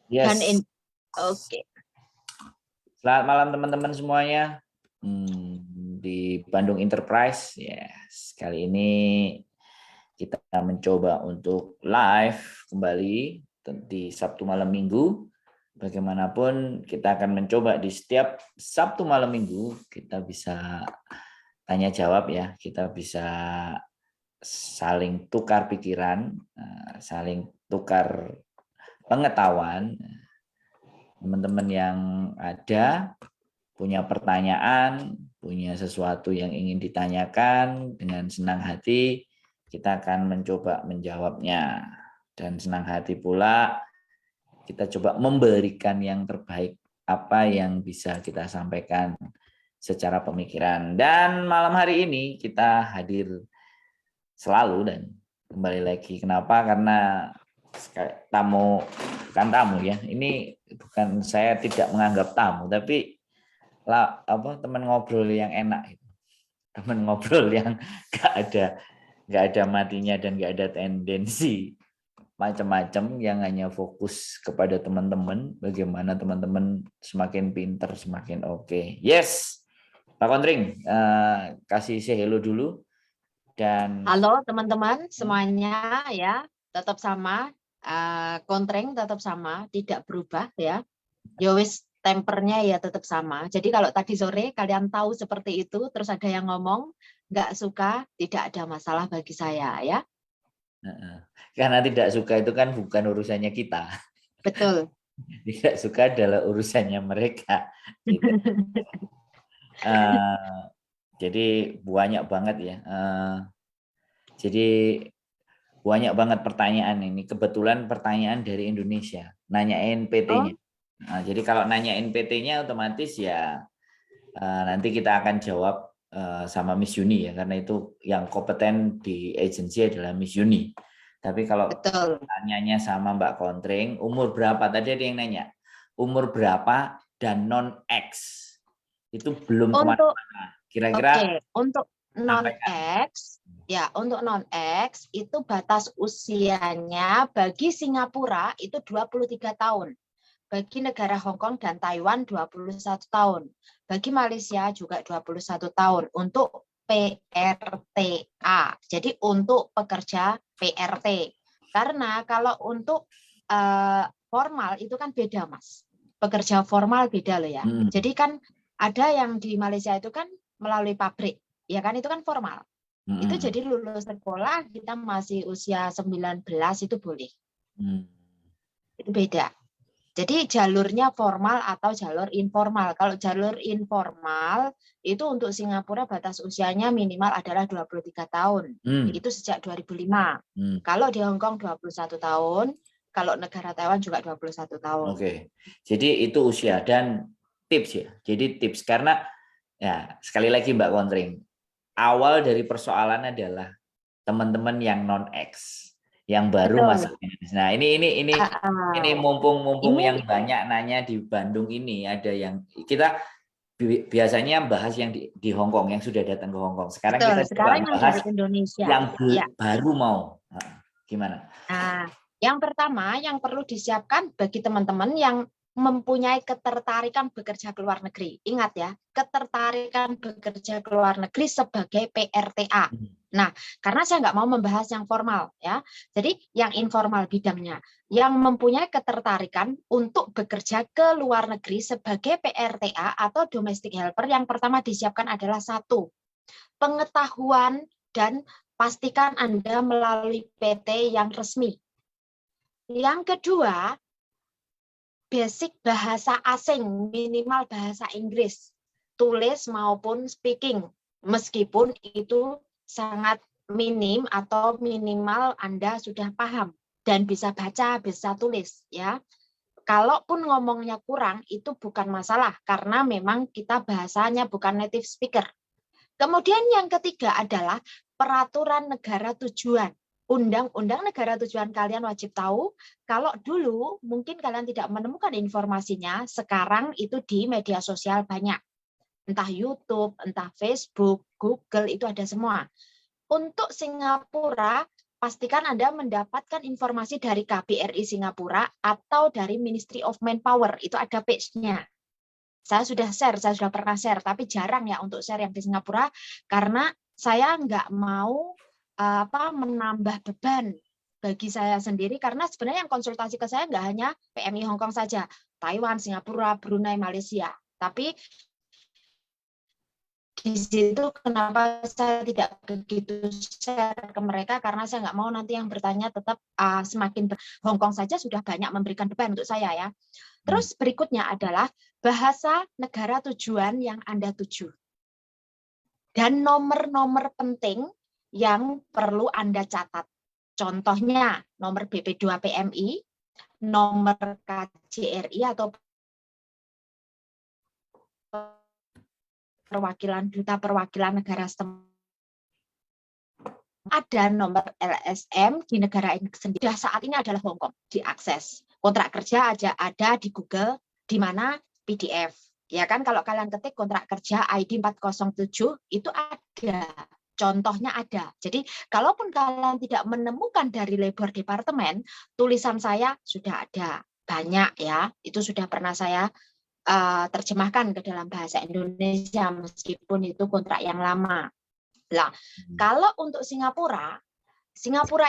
Dan Yes. oke. Selamat malam teman-teman semuanya. Di Bandung Enterprise, yes. Kali ini kita mencoba untuk live kembali di Sabtu malam Minggu. Bagaimanapun kita akan mencoba di setiap Sabtu malam Minggu kita bisa tanya jawab ya, kita bisa saling tukar pikiran, saling tukar pengetahuan. Teman-teman yang ada punya pertanyaan, punya sesuatu yang ingin ditanyakan, dengan senang hati kita akan mencoba menjawabnya. Dan senang hati pula kita coba memberikan yang terbaik apa yang bisa kita sampaikan secara pemikiran. Dan malam hari ini kita hadir selalu dan kembali lagi. Kenapa? Karena tamu, bukan tamu ya. Ini bukan, saya tidak menganggap tamu, tapi teman ngobrol yang enak, teman ngobrol yang nggak ada matinya dan nggak ada tendensi macam-macam, yang hanya fokus kepada teman-teman, bagaimana teman-teman semakin pinter semakin oke. Yes, Pak Kontring, kasih say hello dulu. Dan Halo teman-teman semuanya ya, tetap sama, Kontreng tetap sama, tidak berubah ya. Yowis tempernya ya tetap sama. Jadi kalau tadi sore kalian tahu seperti itu, terus ada yang ngomong nggak suka, tidak ada masalah bagi saya ya. karena tidak suka itu kan bukan urusannya kita. Betul. Tidak suka adalah urusannya mereka. Gitu. Jadi banyak banget ya. Jadi banyak banget pertanyaan ini. Kebetulan pertanyaan dari Indonesia. Nanyain PT-nya. Oh, Nah, jadi kalau nanyain PT-nya otomatis ya nanti kita akan jawab sama Miss Yuni ya. Karena itu yang kompeten di agensi adalah Miss Yuni. Tapi kalau betul. tanyanya sama Mbak Kontring, umur berapa? Tadi ada yang nanya. Umur berapa dan non-X? Itu belum Untuk kemana-mana. Kira-kira Oke, untuk sampaikan. non-X, ya untuk non-X itu batas usianya bagi Singapura itu 23 tahun. Bagi negara Hong Kong dan Taiwan 21 tahun. Bagi Malaysia juga 21 tahun untuk PRTA. Jadi untuk pekerja PRT. Karena kalau untuk formal itu kan beda, Mas. Pekerja formal beda loh ya. Jadi kan ada yang di Malaysia itu kan melalui pabrik, ya kan itu kan formal. Itu jadi lulus sekolah kita masih usia 19 itu boleh. Itu beda. Jadi jalurnya formal atau jalur informal. Kalau jalur informal itu untuk Singapura batas usianya minimal adalah 23 tahun. Itu sejak 2005. Kalau di Hong Kong 21 tahun, kalau negara Taiwan juga 21 tahun. Oke. Jadi itu usia dan tips ya. Jadi tips karena ya sekali lagi Mbak Kontring, awal dari persoalan adalah teman-teman yang non-X, yang baru Betul. masuk Indonesia. Nah, ini mumpung Ini yang banyak nanya di Bandung ini, ada yang kita biasanya bahas yang di Hong Kong, yang sudah datang ke Hong Kong. Sekarang betul. kita coba Sekarang yang bahas dari Indonesia. yang Ya. baru mau. Gimana? Nah, yang pertama yang perlu disiapkan bagi teman-teman yang mempunyai ketertarikan bekerja ke luar negeri. Ingat ya, ketertarikan bekerja ke luar negeri sebagai PRTA. Nah, karena saya nggak mau membahas yang formal ya, jadi yang informal bidangnya, yang mempunyai ketertarikan untuk bekerja ke luar negeri sebagai PRTA atau domestic helper, yang pertama disiapkan adalah satu, pengetahuan dan pastikan Anda melalui PT yang resmi. Yang kedua, basic bahasa asing, minimal bahasa Inggris, tulis maupun speaking, meskipun itu sangat minim atau minimal Anda sudah paham dan bisa baca, bisa tulis ya. Kalaupun ngomongnya kurang itu bukan masalah karena memang kita bahasanya bukan native speaker. Kemudian yang ketiga adalah peraturan negara tujuan. Undang-undang negara tujuan kalian wajib tahu. Kalau dulu mungkin kalian tidak menemukan informasinya, sekarang itu di media sosial banyak. Entah YouTube, entah Facebook, Google, itu ada semua. Untuk Singapura, pastikan Anda mendapatkan informasi dari KBRI Singapura atau dari Ministry of Manpower. Itu ada page-nya. Saya sudah pernah share, tapi jarang ya untuk share yang di Singapura karena saya nggak mau menambah beban bagi saya sendiri, karena sebenarnya yang konsultasi ke saya nggak hanya PMI Hong Kong saja, Taiwan, Singapura, Brunei, Malaysia. Tapi di situ kenapa saya tidak begitu share ke mereka, karena saya nggak mau nanti yang bertanya tetap semakin Hong Kong saja sudah banyak memberikan beban untuk saya ya. Terus berikutnya adalah bahasa negara tujuan yang Anda tuju. Dan nomor-nomor penting yang perlu Anda catat. Contohnya nomor BP2 PMI, nomor KJRI atau perwakilan duta perwakilan negara setempat, ada nomor LSM di negara ini sendiri. Saat ini adalah Hong Kong diakses. Kontrak kerja aja ada di Google, di mana PDF. Ya kan, kalau kalian ketik kontrak kerja ID 407 itu ada. Contohnya ada. Jadi kalaupun kalian tidak menemukan dari Labor Department, tulisan saya sudah ada. Banyak ya, itu sudah pernah saya terjemahkan ke dalam bahasa Indonesia meskipun itu kontrak yang lama. Nah, kalau untuk Singapura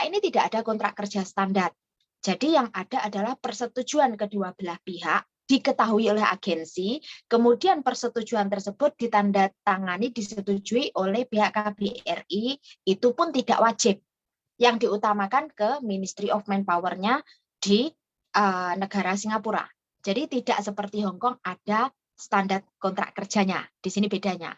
ini tidak ada kontrak kerja standar. Jadi yang ada adalah persetujuan kedua belah pihak diketahui oleh agensi, kemudian persetujuan tersebut ditandatangani, disetujui oleh pihak KBRI, itu pun tidak wajib. Yang diutamakan ke Ministry of Manpower-nya di negara Singapura. Jadi tidak seperti Hong Kong ada standar kontrak kerjanya. Di sini bedanya.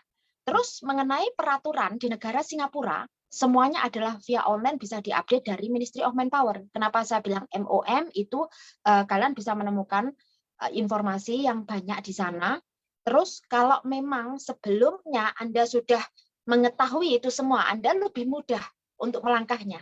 Terus mengenai peraturan di negara Singapura, semuanya adalah via online, bisa diupdate dari Ministry of Manpower. Kenapa saya bilang MOM itu kalian bisa menemukan informasi yang banyak di sana. Terus kalau memang sebelumnya Anda sudah mengetahui itu semua, Anda lebih mudah untuk melangkahnya.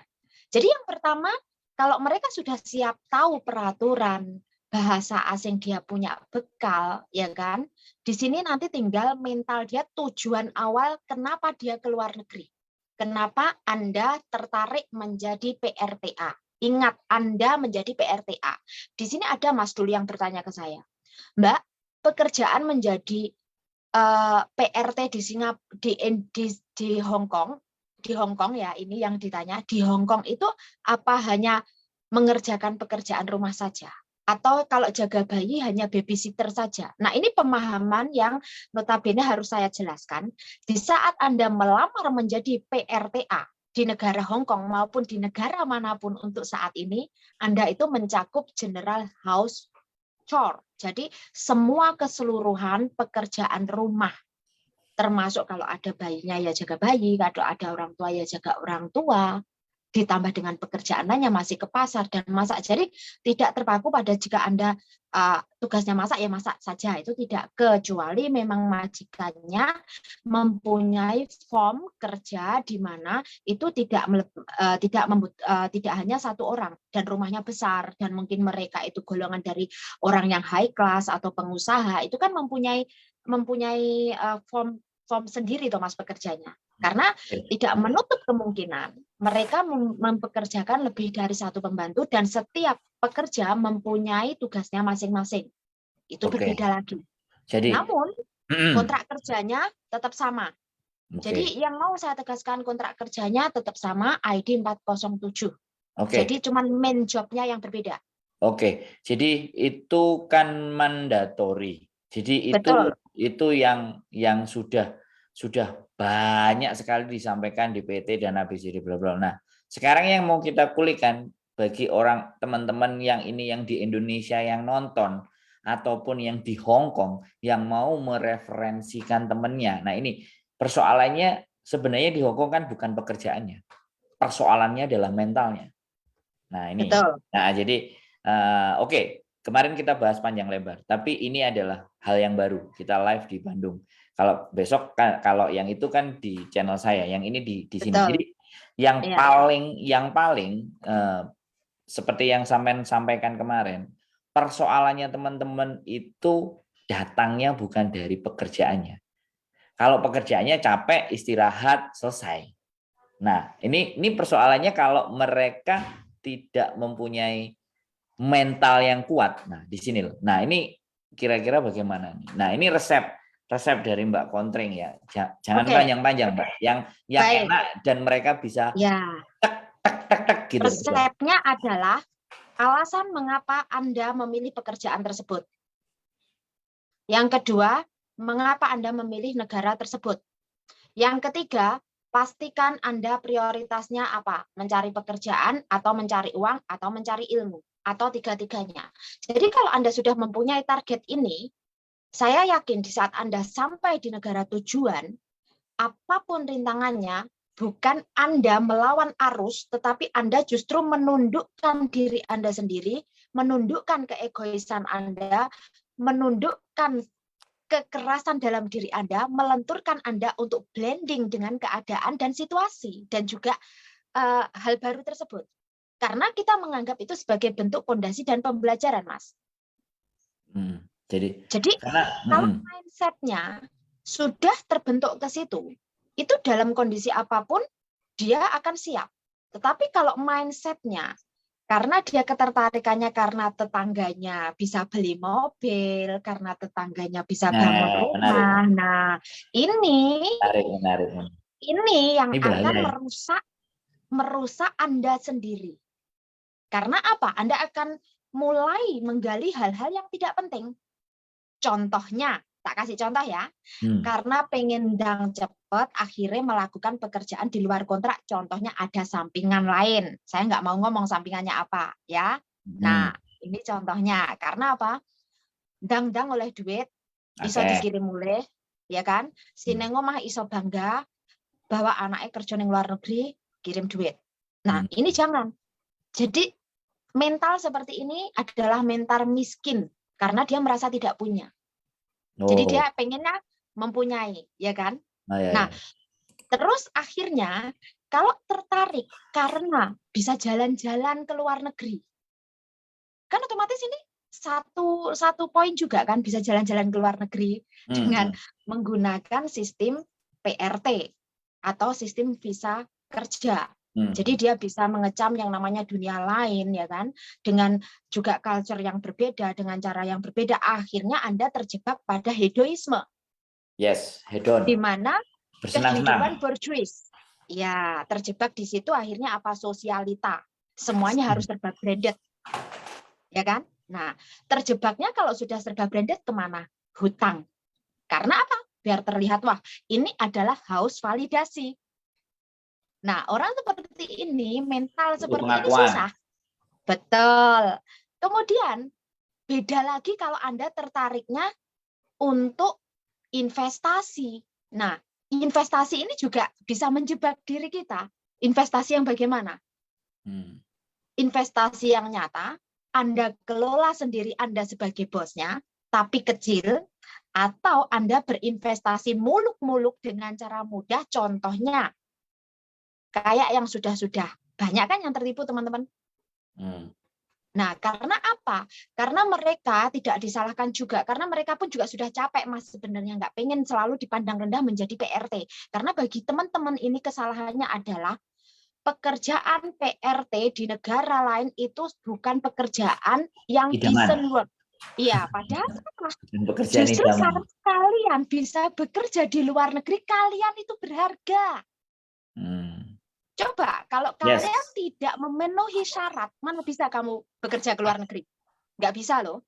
Jadi yang pertama, kalau mereka sudah siap tahu peraturan, bahasa asing dia punya bekal, ya kan? Di sini nanti tinggal mental dia, tujuan awal kenapa dia keluar negeri. Kenapa Anda tertarik menjadi PRTA? Ingat, Anda menjadi PRTA. Di sini ada Mas Dul yang bertanya ke saya, Mbak, pekerjaan menjadi PRT di Hong Kong ya, ini yang ditanya, di Hong Kong itu apa hanya mengerjakan pekerjaan rumah saja? Atau kalau jaga bayi hanya babysitter saja? Nah, ini pemahaman yang notabene harus saya jelaskan. Di saat Anda melamar menjadi PRTA di negara Hong Kong maupun di negara manapun untuk saat ini, Anda itu mencakup general house chore. Jadi semua keseluruhan pekerjaan rumah, termasuk kalau ada bayinya ya jaga bayi, kalau ada orang tua ya jaga orang tua, ditambah dengan pekerjaan lainnya masih ke pasar dan masak. Jadi tidak terpaku pada jika Anda tugasnya masak ya masak saja, itu tidak, kecuali memang majikannya mempunyai form kerja di mana itu tidak hanya satu orang dan rumahnya besar dan mungkin mereka itu golongan dari orang yang high class atau pengusaha, itu kan mempunyai form sendiri toh Mas pekerjanya. Karena tidak menutup kemungkinan mereka mempekerjakan lebih dari satu pembantu dan setiap pekerja mempunyai tugasnya masing-masing. Itu berbeda lagi. Jadi, namun kontrak kerjanya tetap sama. Jadi yang mau saya tegaskan, kontrak kerjanya tetap sama, ID 407. Jadi cuma main job-nya yang berbeda. Jadi itu kan mandatory. Jadi itu yang sudah banyak sekali disampaikan di PT dan ABCD bla bla. Nah, sekarang yang mau kita kulikan bagi orang teman-teman yang ini yang di Indonesia yang nonton ataupun yang di Hong Kong yang mau mereferensikan temannya. Nah, ini persoalannya sebenarnya di Hong Kong kan bukan pekerjaannya. Persoalannya adalah mentalnya. Nah, ini. Betul. Nah, jadi kemarin kita bahas panjang lebar, tapi ini adalah hal yang baru. Kita live di Bandung. Kalau besok kalau yang itu kan di channel saya, yang ini di sini. Jadi yang paling seperti yang sampean sampaikan kemarin, persoalannya teman-teman itu datangnya bukan dari pekerjaannya. Kalau pekerjaannya capek, istirahat, selesai. Nah, ini persoalannya kalau mereka tidak mempunyai mental yang kuat. Nah, di sini loh. Nah, ini kira-kira bagaimana nih? Nah, ini resep dari Mbak Kontreng ya. Jangan Oke, panjang-panjang, Mbak. Yang baik. enak dan mereka bisa Ya, tek tek tek tek gitu. resepnya adalah alasan mengapa Anda memilih pekerjaan tersebut. Yang kedua, mengapa Anda memilih negara tersebut. Yang ketiga, pastikan Anda prioritasnya apa? Mencari pekerjaan, atau mencari uang, atau mencari ilmu, atau tiga-tiganya. Jadi kalau Anda sudah mempunyai target ini, saya yakin di saat Anda sampai di negara tujuan, apapun rintangannya, bukan Anda melawan arus, tetapi Anda justru menundukkan diri Anda sendiri, menundukkan keegoisan Anda, menundukkan kekerasan dalam diri Anda, melenturkan Anda untuk blending dengan keadaan dan situasi, dan juga hal baru tersebut. Karena kita menganggap itu sebagai bentuk fondasi dan pembelajaran, Mas. Jadi kalau mindset-nya sudah terbentuk ke situ, itu dalam kondisi apapun dia akan siap. Tetapi kalau mindset-nya karena dia ketertarikannya karena tetangganya bisa beli mobil, karena tetangganya bisa bangun rumah. Nah, ini yang akan merusak Anda sendiri. Karena apa? Anda akan mulai menggali hal-hal yang tidak penting. Contohnya, tak kasih contoh ya, karena pengen ndang cepat, akhirnya melakukan pekerjaan di luar kontrak. Contohnya ada sampingan lain. Saya nggak mau ngomong sampingannya apa, ya. Nah, ini contohnya. Karena apa? Ndang-ndang oleh duit, iso dikirim mulai, ya kan? Sini ngomah iso bangga bahwa anaknya kerja di luar negeri, kirim duit. Nah, ini jangan. Jadi mental seperti ini adalah mental miskin karena dia merasa tidak punya. Jadi dia pengennya mempunyai, ya kan? Nah, terus akhirnya kalau tertarik karena bisa jalan-jalan ke luar negeri, kan otomatis ini satu poin juga kan, bisa jalan-jalan ke luar negeri dengan menggunakan sistem PRT atau sistem visa kerja. Jadi dia bisa mengecam yang namanya dunia lain, ya kan, dengan juga culture yang berbeda, dengan cara yang berbeda. Akhirnya Anda terjebak pada hedoisme. Yes, hedon. Di mana kehidupan borjuis. Ya, terjebak di situ akhirnya apa? Sosialita. Semuanya harus serba branded. Ya kan? Nah, terjebaknya kalau sudah serba branded kemana? Hutang. Karena apa? Biar terlihat, wah, ini adalah haus validasi. Nah, orang seperti ini, mental seperti ini susah. Betul. Kemudian, beda lagi kalau Anda tertariknya untuk investasi. Nah, investasi ini juga bisa menjebak diri kita. Investasi yang bagaimana? Investasi yang nyata, Anda kelola sendiri, Anda sebagai bosnya, tapi kecil, atau Anda berinvestasi muluk-muluk dengan cara mudah, contohnya kayak yang sudah-sudah. Banyak kan yang tertipu, teman-teman? Nah, karena apa? Karena mereka tidak disalahkan juga, karena mereka pun juga sudah capek, Mas, sebenarnya nggak pengen selalu dipandang rendah menjadi PRT. Karena bagi teman-teman ini kesalahannya adalah pekerjaan PRT di negara lain itu bukan pekerjaan yang decent work. Iya, padahal justru saat kalian bisa bekerja di luar negeri, kalian itu berharga. Coba, kalau kalian tidak memenuhi syarat, mana bisa kamu bekerja ke luar negeri? Nggak bisa loh.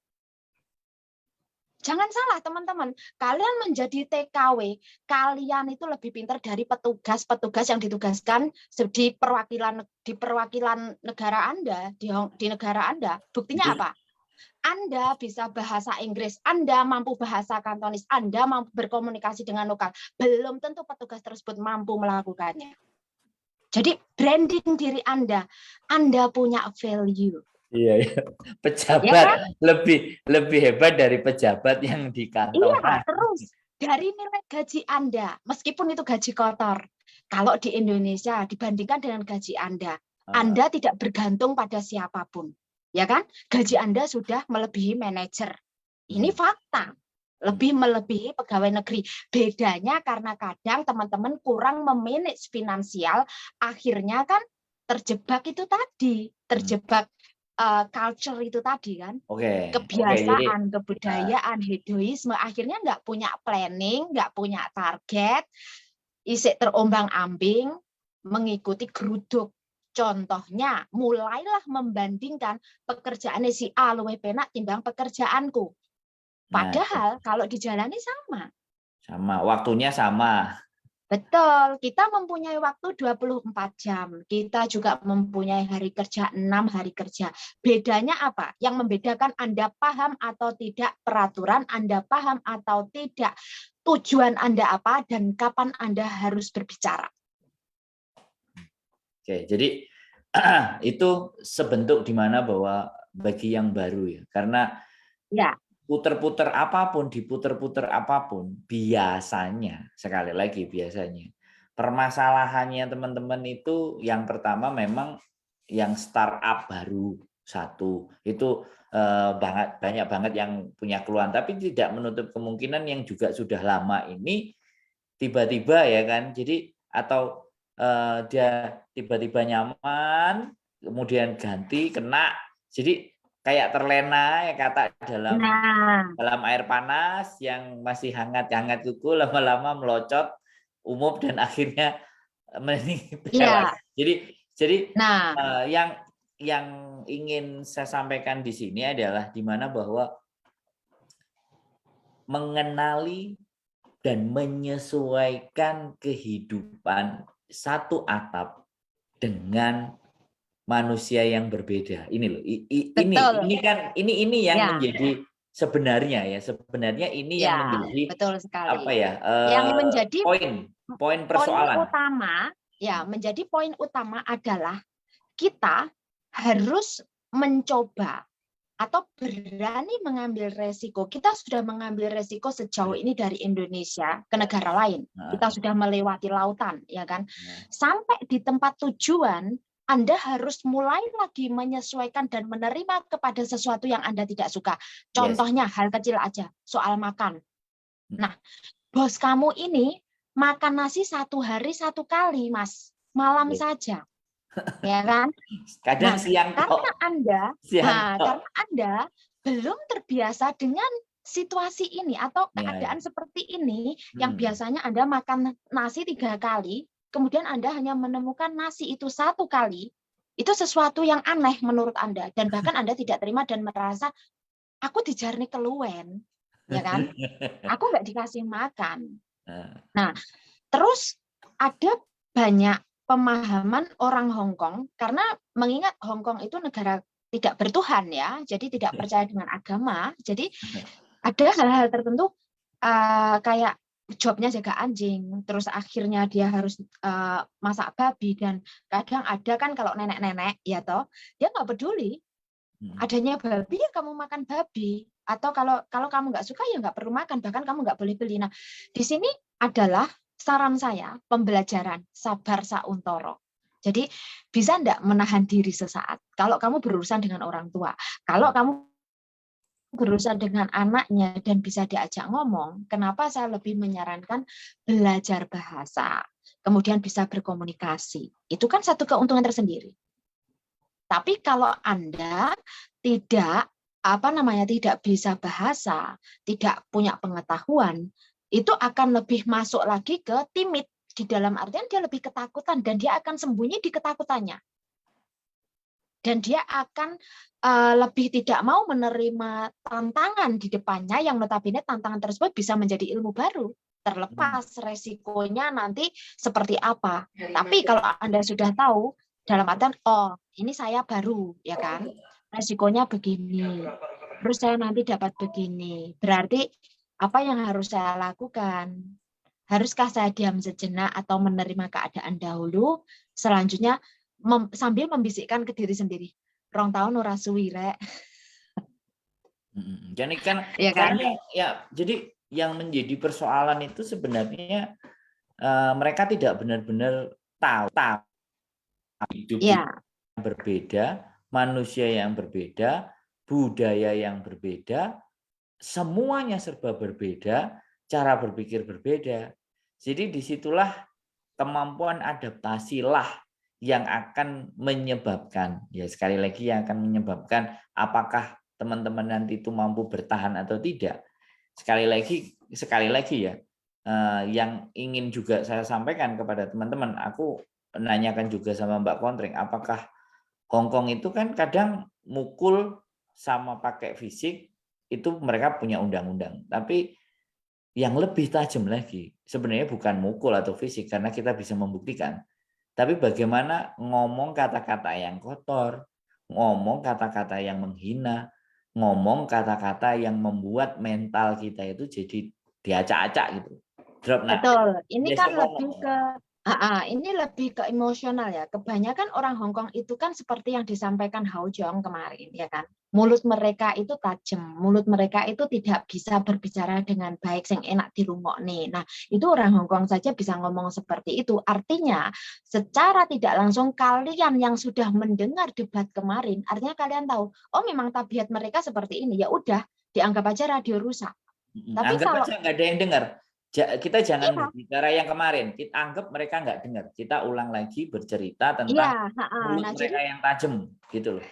Jangan salah, teman-teman. Kalian menjadi TKW, kalian itu lebih pintar dari petugas-petugas yang ditugaskan di perwakilan negara Anda, di negara Anda. Buktinya apa? Anda bisa bahasa Inggris, Anda mampu bahasa Kantonis, Anda mampu berkomunikasi dengan lokal. Belum tentu petugas tersebut mampu melakukannya. Jadi branding diri Anda punya value. Iya. Pejabat ya kan? lebih hebat dari pejabat yang di kantor. Iya, terus dari nilai gaji Anda, meskipun itu gaji kotor, kalau di Indonesia dibandingkan dengan gaji Anda tidak bergantung pada siapapun, ya kan? Gaji Anda sudah melebihi manajer. Ini fakta. lebih melebihi pegawai negeri. Bedanya karena kadang teman-teman kurang memanage finansial, akhirnya kan terjebak itu tadi, terjebak culture itu tadi kan, Jadi kebiasaan, kebudayaan, hedoisme, akhirnya nggak punya planning, nggak punya target, isik terombang-ambing, mengikuti geruduk. Contohnya, mulailah membandingkan pekerjaan si A luwih penak timbang pekerjaanku. Padahal kalau dijalani sama. Sama, waktunya sama. Betul, kita mempunyai waktu 24 jam. Kita juga mempunyai hari kerja 6 hari kerja. Bedanya apa? Yang membedakan Anda paham atau tidak peraturan, Anda paham atau tidak tujuan Anda apa, dan kapan Anda harus berbicara. Oke, jadi itu sebentuk di mana bahwa bagi yang baru ya, karena Ya, puter-puter apapun, diputer-puter apapun, biasanya, sekali lagi biasanya, permasalahannya teman-teman itu yang pertama memang yang startup baru satu, itu banyak banget yang punya keluhan, tapi tidak menutup kemungkinan yang juga sudah lama ini tiba-tiba ya kan, jadi atau dia tiba-tiba nyaman, kemudian ganti, kena, jadi kayak terlena ya kata dalam air panas yang masih hangat-hangat kuku lama-lama melocot umup dan akhirnya tewas. Jadi yang ingin saya sampaikan di sini adalah di mana bahwa mengenali dan menyesuaikan kehidupan satu atap dengan manusia yang berbeda. Ini loh, ini yang menjadi sebenarnya ini yang menjadi betul sekali. apa ya? Yang menjadi poin persoalan. Menjadi poin utama adalah kita harus mencoba atau berani mengambil resiko. Kita sudah mengambil resiko sejauh ini dari Indonesia ke negara lain. Kita sudah melewati lautan, ya kan? Sampai di tempat tujuan, Anda harus mulai lagi menyesuaikan dan menerima kepada sesuatu yang Anda tidak suka. Contohnya hal kecil aja, soal makan. Nah, bos kamu ini makan nasi 1 hari 1 kali, Mas. Malam saja. Ya kan? Kadang siang karena Anda belum terbiasa dengan situasi ini atau keadaan seperti ini, yang biasanya Anda makan nasi 3 kali, kemudian Anda hanya menemukan nasi itu 1 kali, itu sesuatu yang aneh menurut Anda, dan bahkan Anda tidak terima dan merasa, aku dijarni keluwen, ya kan? Aku nggak dikasih makan. Nah, terus ada banyak pemahaman orang Hong Kong, karena mengingat Hong Kong itu negara tidak bertuhan ya, jadi tidak percaya dengan agama, jadi ada hal-hal tertentu kayak jobnya jaga anjing, terus akhirnya dia harus masak babi, dan kadang ada kan kalau nenek-nenek ya toh, dia nggak peduli adanya babi, ya kamu makan babi, atau kalau kamu nggak suka ya nggak perlu makan, bahkan kamu nggak boleh beli. Nah, di sini adalah saran saya, pembelajaran sabar sauntoro. Jadi bisa enggak menahan diri sesaat kalau kamu berurusan dengan orang tua, kalau kamu berurusan dengan anaknya dan bisa diajak ngomong, kenapa saya lebih menyarankan belajar bahasa, kemudian bisa berkomunikasi. Itu kan satu keuntungan tersendiri. Tapi kalau Anda tidak bisa bahasa, tidak punya pengetahuan, itu akan lebih masuk lagi ke timid, di dalam artian dia lebih ketakutan dan dia akan sembunyi di ketakutannya. Dan dia akan lebih tidak mau menerima tantangan di depannya, yang notabene tantangan tersebut bisa menjadi ilmu baru, terlepas resikonya nanti seperti apa. Tapi kalau Anda sudah tahu, dalam artian, oh ini saya baru, ya kan, resikonya begini, terus saya nanti dapat begini, berarti apa yang harus saya lakukan? Haruskah saya diam sejenak atau menerima keadaan dahulu, selanjutnya sambil membisikkan ke diri sendiri, rong tahun ora suwi rek. Jadi kan, ya kan? Jadi yang menjadi persoalan itu sebenarnya mereka tidak benar-benar tahu hidup yang berbeda, manusia yang berbeda, budaya yang berbeda, semuanya serba berbeda, cara berpikir berbeda. Jadi disitulah kemampuan adaptasilah yang akan menyebabkan, ya sekali lagi yang akan menyebabkan apakah teman-teman nanti itu mampu bertahan atau tidak. Sekali lagi ya, yang ingin juga saya sampaikan kepada teman-teman, aku nanyakan juga sama Mbak Kontreng, apakah Hongkong itu kan kadang mukul sama pakai fisik, itu mereka punya undang-undang. Tapi yang lebih tajam lagi, sebenarnya bukan mukul atau fisik, karena kita bisa membuktikan. Tapi bagaimana ngomong kata-kata yang kotor, ngomong kata-kata yang menghina, ngomong kata-kata yang membuat mental kita itu jadi diacak-acak gitu. Drop. Nah, Betul. Ini kan besok lebih ngomong. ke ini lebih ke emosional ya. Kebanyakan orang Hong Kong itu kan seperti yang disampaikan Hao Jong kemarin, ya kan. Mulut mereka itu tajam, mulut mereka itu tidak bisa berbicara dengan baik, yang enak dirungokne. Nah, itu orang Hong Kong saja bisa ngomong seperti itu. Artinya, secara tidak langsung kalian yang sudah mendengar debat kemarin, artinya kalian tahu, oh memang tabiat mereka seperti ini. Ya udah, dianggap aja radio rusak. Tapi Anggap kalau aja nggak ada yang dengar. Kita jangan iya, berbicara yang kemarin. Kita anggap mereka nggak dengar. Kita ulang lagi bercerita iya, tentang mulut nah jadi mereka yang tajam, gitu loh.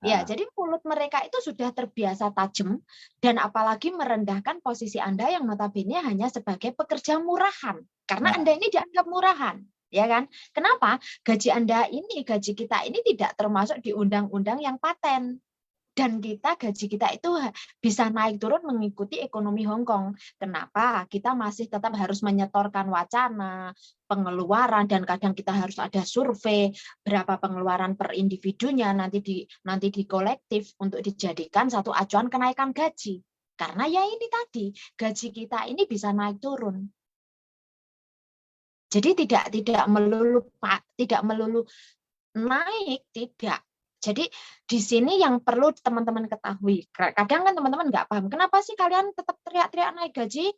ya, Nah, jadi mulut mereka itu sudah terbiasa tajam dan apalagi merendahkan posisi Anda yang notabene hanya sebagai pekerja murahan. Karena nah, Anda ini dianggap murahan, ya kan? Kenapa? Gaji Anda ini, gaji kita ini tidak termasuk di undang-undang yang paten. Dan gaji kita itu bisa naik turun mengikuti ekonomi Hong Kong. Kenapa? Kita masih tetap harus menyetorkan wacana, pengeluaran, dan kadang kita harus ada survei berapa pengeluaran per individunya nanti di kolektif untuk dijadikan satu acuan kenaikan gaji. Karena ya ini tadi, gaji kita ini bisa naik turun. Jadi tidak melulu naik, tidak. Jadi di sini yang perlu teman-teman ketahui. Kadang kan teman-teman nggak paham, kenapa sih kalian tetap teriak-teriak naik gaji?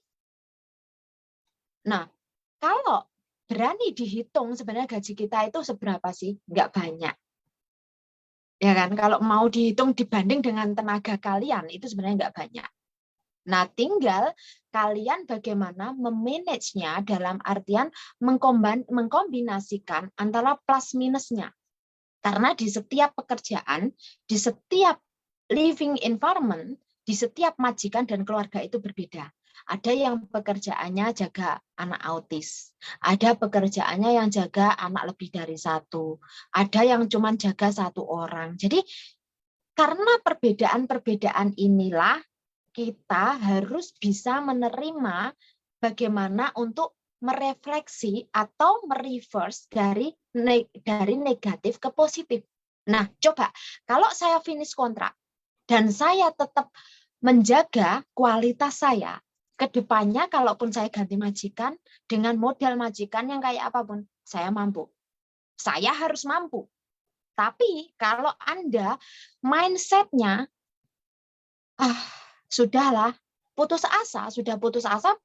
Nah, kalau berani dihitung sebenarnya gaji kita itu seberapa sih? Nggak banyak. Ya kan? Kalau mau dihitung dibanding dengan tenaga kalian, itu sebenarnya nggak banyak. Nah, tinggal kalian bagaimana memanage-nya dalam artian mengkombinasikan antara plus minusnya. Karena di setiap pekerjaan, di setiap living environment, di setiap majikan dan keluarga itu berbeda. Ada yang pekerjaannya jaga anak autis, ada pekerjaannya yang jaga anak lebih dari satu, ada yang cuma jaga satu orang. Jadi karena perbedaan-perbedaan inilah kita harus bisa menerima bagaimana untuk merefleksi atau mereverse dari negatif ke positif. Nah, coba kalau saya finish kontrak dan saya tetap menjaga kualitas saya, ke depannya kalaupun saya ganti majikan dengan modal majikan yang kayak apapun, saya mampu. Saya harus mampu. Tapi kalau Anda mindset-nya sudahlah, sudah putus asa,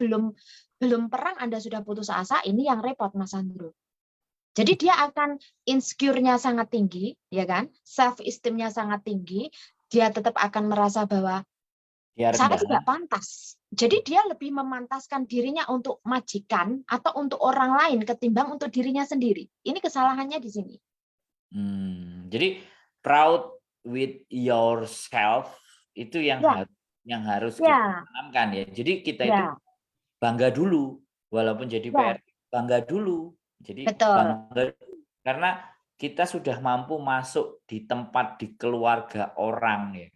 belum perang Anda sudah putus asa, ini yang repot Mas Andro. Jadi dia akan insecure-nya sangat tinggi, ya kan? Self esteem-nya sangat tinggi, dia tetap akan merasa bahwa saya tidak pantas. Jadi dia lebih memantaskan dirinya untuk majikan atau untuk orang lain ketimbang untuk dirinya sendiri. Ini kesalahannya di sini. Jadi proud with yourself itu yang Ya, harus kita ya, tanamkan ya. Jadi kita itu ya, bangga dulu, walaupun jadi ya, PR, bangga dulu. Jadi betul. bangga karena kita sudah mampu masuk di tempat di keluarga orang ya,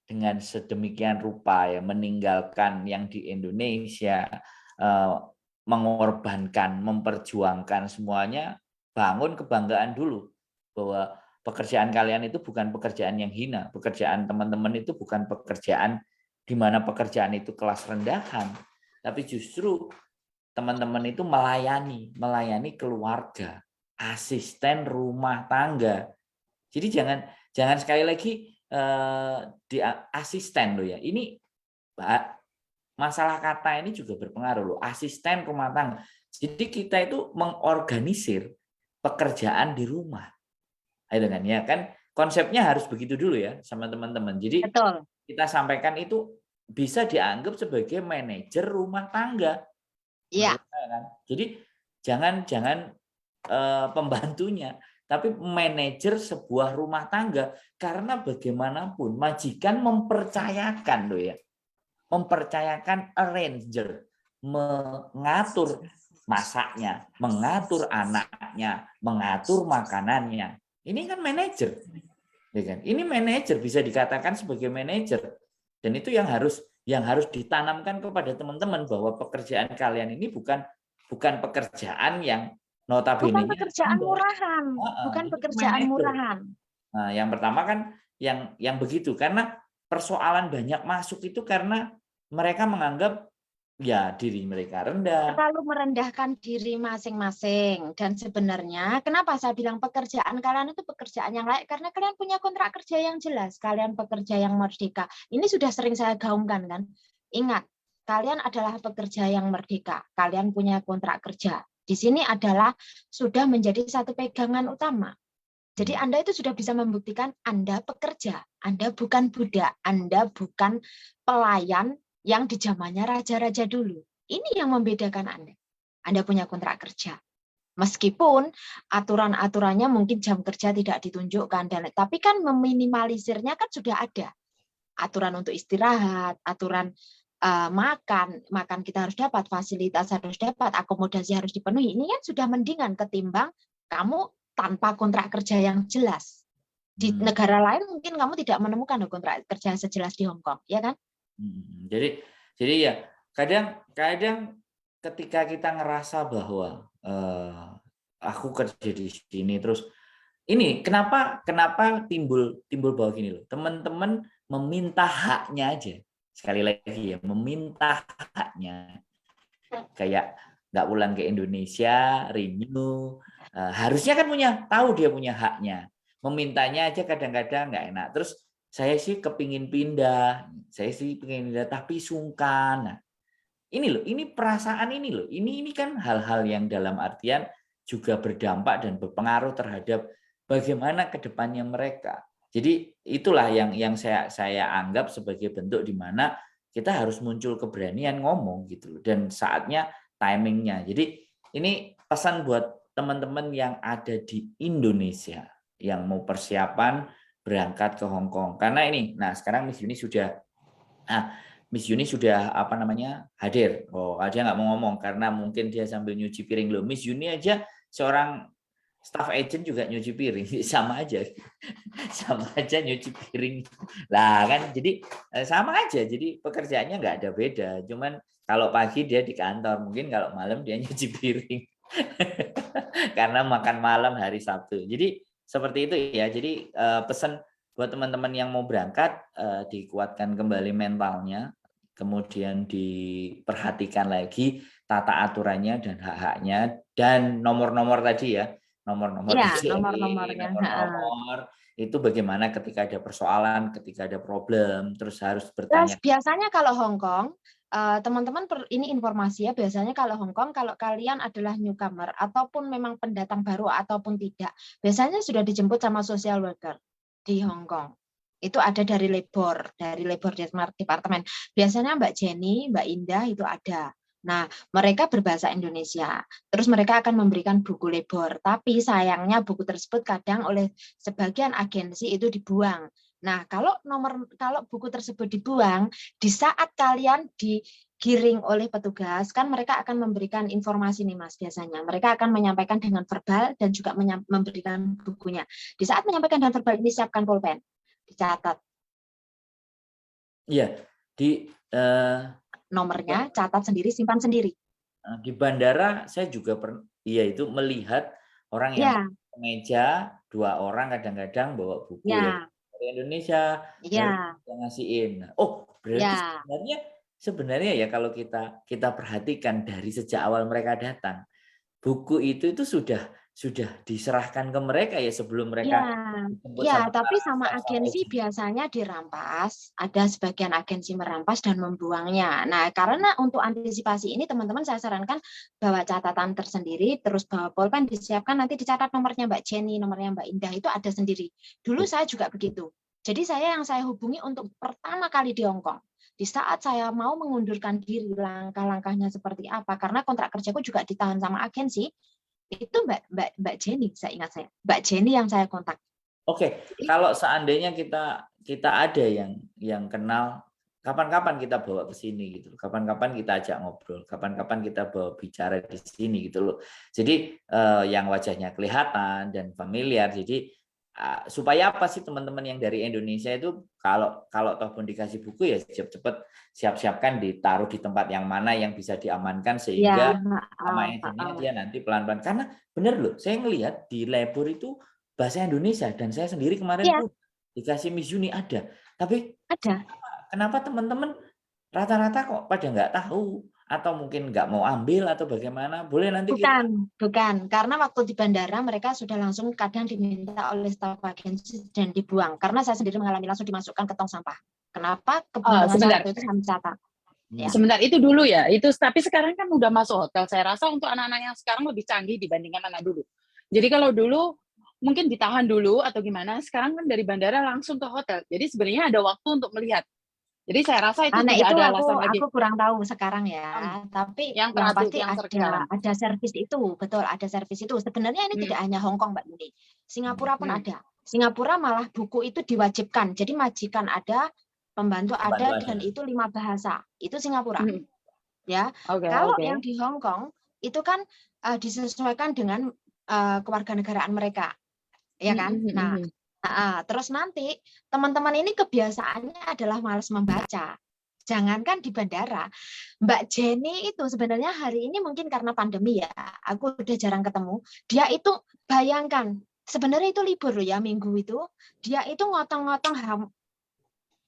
dengan sedemikian rupa ya, meninggalkan yang di Indonesia, mengorbankan, memperjuangkan semuanya, bangun kebanggaan dulu bahwa pekerjaan kalian itu bukan pekerjaan yang hina, pekerjaan teman-teman itu bukan pekerjaan di mana pekerjaan itu kelas rendahan, tapi justru teman-teman itu melayani keluarga, asisten rumah tangga. Jadi jangan sekali lagi di asisten loh ya. Ini masalah kata ini juga berpengaruh loh. Asisten rumah tangga. Jadi kita itu mengorganisir pekerjaan di rumah. Itu kan ya kan konsepnya harus begitu dulu ya sama teman-teman. Jadi Betul. kita sampaikan itu bisa dianggap sebagai manajer rumah tangga. Iya. Kan? Jadi jangan pembantunya, tapi manajer sebuah rumah tangga, karena bagaimanapun majikan mempercayakan loh ya, mempercayakan arranger, mengatur masaknya, mengatur anaknya, mengatur makanannya. Ini kan manajer, ya kan? Ini manajer, bisa dikatakan sebagai manajer, dan itu yang harus ditanamkan kepada teman-teman, bahwa pekerjaan kalian ini bukan pekerjaan yang Bukan notabene-nya pekerjaan murahan, bukan ini pekerjaan manajer. murahan. Nah, yang pertama kan yang begitu, karena persoalan banyak masuk itu karena mereka menganggap ya diri mereka rendah. Terlalu merendahkan diri masing-masing. Dan sebenarnya kenapa saya bilang pekerjaan kalian itu pekerjaan yang layak? Karena kalian punya kontrak kerja yang jelas, kalian pekerja yang merdeka. Ini sudah sering saya gaungkan kan. Ingat, kalian adalah pekerja yang merdeka. Kalian punya kontrak kerja. Di sini adalah sudah menjadi satu pegangan utama. Jadi Anda itu sudah bisa membuktikan Anda pekerja, Anda bukan budak, Anda bukan pelayan yang di zamannya raja-raja dulu. Ini yang membedakan Anda. Anda punya kontrak kerja. Meskipun aturan-aturannya mungkin jam kerja tidak ditunjukkan, tapi kan meminimalisirnya kan sudah ada. Aturan untuk istirahat, aturan makan kita harus dapat, fasilitas harus dapat, akomodasi harus dipenuhi. Ini kan sudah mendingan ketimbang kamu tanpa kontrak kerja yang jelas. Di negara lain mungkin kamu tidak menemukan kontrak kerja sejelas di Hong Kong, ya kan? Jadi ya kadang ketika kita ngerasa bahwa aku kerja di sini, terus ini kenapa timbul bahwa gini loh, teman-teman meminta haknya aja, sekali lagi ya, meminta haknya, kayak nggak pulang ke Indonesia, renew, harusnya kan tahu dia punya haknya, memintanya aja kadang-kadang nggak enak. Terus saya sih kepingin pindah, tapi sungkan. Nah, ini perasaan ini loh, ini kan hal-hal yang dalam artian juga berdampak dan berpengaruh terhadap bagaimana kedepannya mereka. Jadi itulah yang saya anggap sebagai bentuk di mana kita harus muncul keberanian ngomong gitu loh, dan saatnya, timingnya. Jadi ini pesan buat teman-teman yang ada di Indonesia yang mau persiapan berangkat ke Hong Kong. Karena ini, nah sekarang Miss Yuni sudah hadir. Oh, dia nggak mau ngomong karena mungkin dia sambil nyuci piring loh. Miss Yuni aja seorang staff agent juga nyuci piring, sama aja nyuci piring lah kan. Jadi sama aja. Jadi pekerjaannya nggak ada beda. Cuman kalau pagi dia di kantor, mungkin kalau malam dia nyuci piring karena makan malam hari Sabtu. Jadi seperti itu ya. Jadi pesan buat teman-teman yang mau berangkat, dikuatkan kembali mentalnya, kemudian diperhatikan lagi tata aturannya dan hak-haknya, dan nomor-nomor tadi ya, nomor-nomor itu bagaimana ketika ada persoalan, ketika ada problem, terus harus bertanya. Biasanya kalau Hong Kong, teman-teman, ini informasi ya, biasanya kalau Hong Kong, kalau kalian adalah newcomer ataupun memang pendatang baru ataupun tidak, biasanya sudah dijemput sama social worker di Hong Kong. Itu ada dari labor departemen. Biasanya Mbak Jenny, Mbak Indah itu ada. Nah, mereka berbahasa Indonesia. Terus mereka akan memberikan buku labor. Tapi sayangnya buku tersebut kadang oleh sebagian agensi itu dibuang. Nah, kalau buku tersebut dibuang, di saat kalian digiring oleh petugas, kan mereka akan memberikan informasi nih Mas biasanya. Mereka akan menyampaikan dengan verbal dan juga memberikan bukunya. Di saat menyampaikan dengan verbal ini, siapkan pulpen, dicatat. Iya, nomornya, catat sendiri, simpan sendiri. Di bandara saya juga itu melihat orang yang meja, 2 orang kadang-kadang bawa buku ya. Dari Indonesia, ngasihin. Oh, berarti sebenarnya ya kalau kita perhatikan dari sejak awal mereka datang, buku itu sudah diserahkan ke mereka ya sebelum mereka. Ya, tapi sama agensi biasanya dirampas, ada sebagian agensi merampas dan membuangnya. Nah, karena untuk antisipasi ini teman-teman saya sarankan bawa catatan tersendiri, terus bawa pulpen disiapkan, nanti dicatat nomornya Mbak Jenny, nomornya Mbak Indah itu ada sendiri. Dulu saya juga begitu. Jadi yang saya hubungi untuk pertama kali di Hong Kong, Di saat saya mau mengundurkan diri, langkah-langkahnya seperti apa? Karena kontrak kerjaku juga ditahan sama agensi. Itu Mbak Jenny, saya ingat saya. Mbak Jenny yang saya kontak. Oke, kalau seandainya kita ada yang kenal, kapan-kapan kita bawa ke sini gitu, kapan-kapan kita ajak ngobrol, kapan-kapan kita bawa bicara di sini gitu loh. Jadi yang wajahnya kelihatan dan familiar. Jadi supaya apa sih teman-teman yang dari Indonesia itu kalau toh pun dikasih buku ya cepet siap-siapkan ditaruh di tempat yang mana yang bisa diamankan sehingga sama agentnya dia nanti pelan-pelan. Karena bener loh, saya ngelihat di Lebur itu bahasa Indonesia dan saya sendiri kemarin Iya, pun dikasih Miss Uni ada. Tapi ada. kenapa teman-teman rata-rata kok pada nggak tahu atau mungkin nggak mau ambil atau bagaimana? Boleh nanti kita Bukan. Karena waktu di bandara mereka sudah langsung kadang diminta oleh staf agensi dan dibuang. Karena saya sendiri mengalami langsung dimasukkan ke tong sampah. Kenapa? Kebuntungan saya Sebentar, waktu itu kami catat. Ya. sebentar itu dulu ya. Itu tapi sekarang kan udah masuk hotel. Saya rasa untuk anak-anak yang sekarang lebih canggih dibandingkan anak dulu. Jadi kalau dulu mungkin ditahan dulu atau gimana, sekarang kan dari bandara langsung ke hotel. Jadi sebenarnya ada waktu untuk melihat. Jadi saya rasa itu Nah tidak itu ada alasan lagi. aku kurang tahu sekarang ya. Tapi Yang yang teratur, pasti yang terkirakan. ada servis itu, betul ada servis itu. Sebenarnya ini tidak hanya Hong Kong Mbak Yuni, Singapura pun ada. Singapura malah buku itu diwajibkan. Jadi majikan ada, pembantu ada, dan itu 5 bahasa. Itu Singapura. Ya. Kalau yang di Hong Kong itu kan disesuaikan dengan kewarganegaraan mereka, ya kan? Nah, terus nanti teman-teman ini kebiasaannya adalah malas membaca. Jangankan di bandara, Mbak Jenny itu sebenarnya hari ini mungkin karena pandemi ya, aku udah jarang ketemu. Dia itu bayangkan, sebenarnya itu libur loh ya minggu itu, dia itu ngotong-ngotong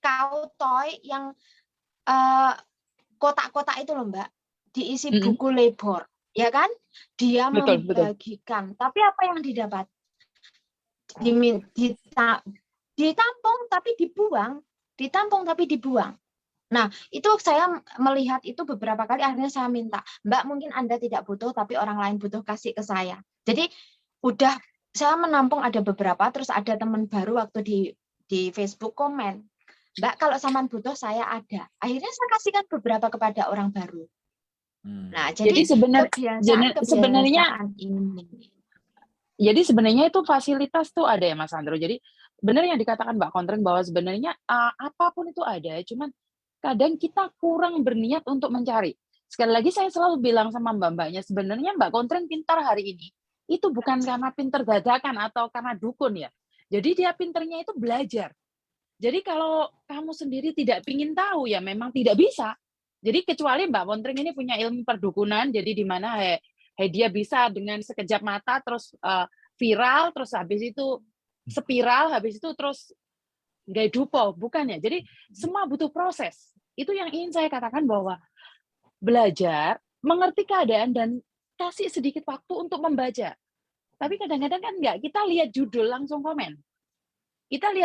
kautoy yang kotak-kotak itu loh Mbak, diisi buku lebor, ya kan? Dia membagikan, tapi apa yang didapat? Ditampung tapi dibuang. Nah, itu saya melihat itu beberapa kali, akhirnya saya minta, Mbak mungkin Anda tidak butuh, tapi orang lain butuh, kasih ke saya. Jadi udah saya menampung ada beberapa, terus ada teman baru waktu di Facebook komen, Mbak kalau sampean butuh saya ada. Akhirnya saya kasihkan beberapa kepada orang baru. Nah, jadi kebiasaan ini. Jadi sebenarnya itu fasilitas tuh ada ya Mas Sandro. Jadi benar yang dikatakan Mbak Kontren bahwa sebenarnya apapun itu ada, cuman kadang kita kurang berniat untuk mencari. Sekali lagi saya selalu bilang sama mbak-mbaknya, sebenarnya Mbak Kontren pintar hari ini, itu bukan karena pintar dadakan atau karena dukun ya. Jadi dia pinternya itu belajar. Jadi kalau kamu sendiri tidak ingin tahu ya memang tidak bisa. Jadi kecuali Mbak Kontren ini punya ilmu perdukunan, jadi di mana dia bisa dengan sekejap mata terus viral, terus habis itu spiral, habis itu terus nggak dupo, bukan ya. Jadi semua butuh proses. Itu yang ingin saya katakan bahwa belajar, mengerti keadaan dan kasih sedikit waktu untuk membaca. Tapi kadang-kadang kan enggak, kita lihat judul langsung komen. Tidak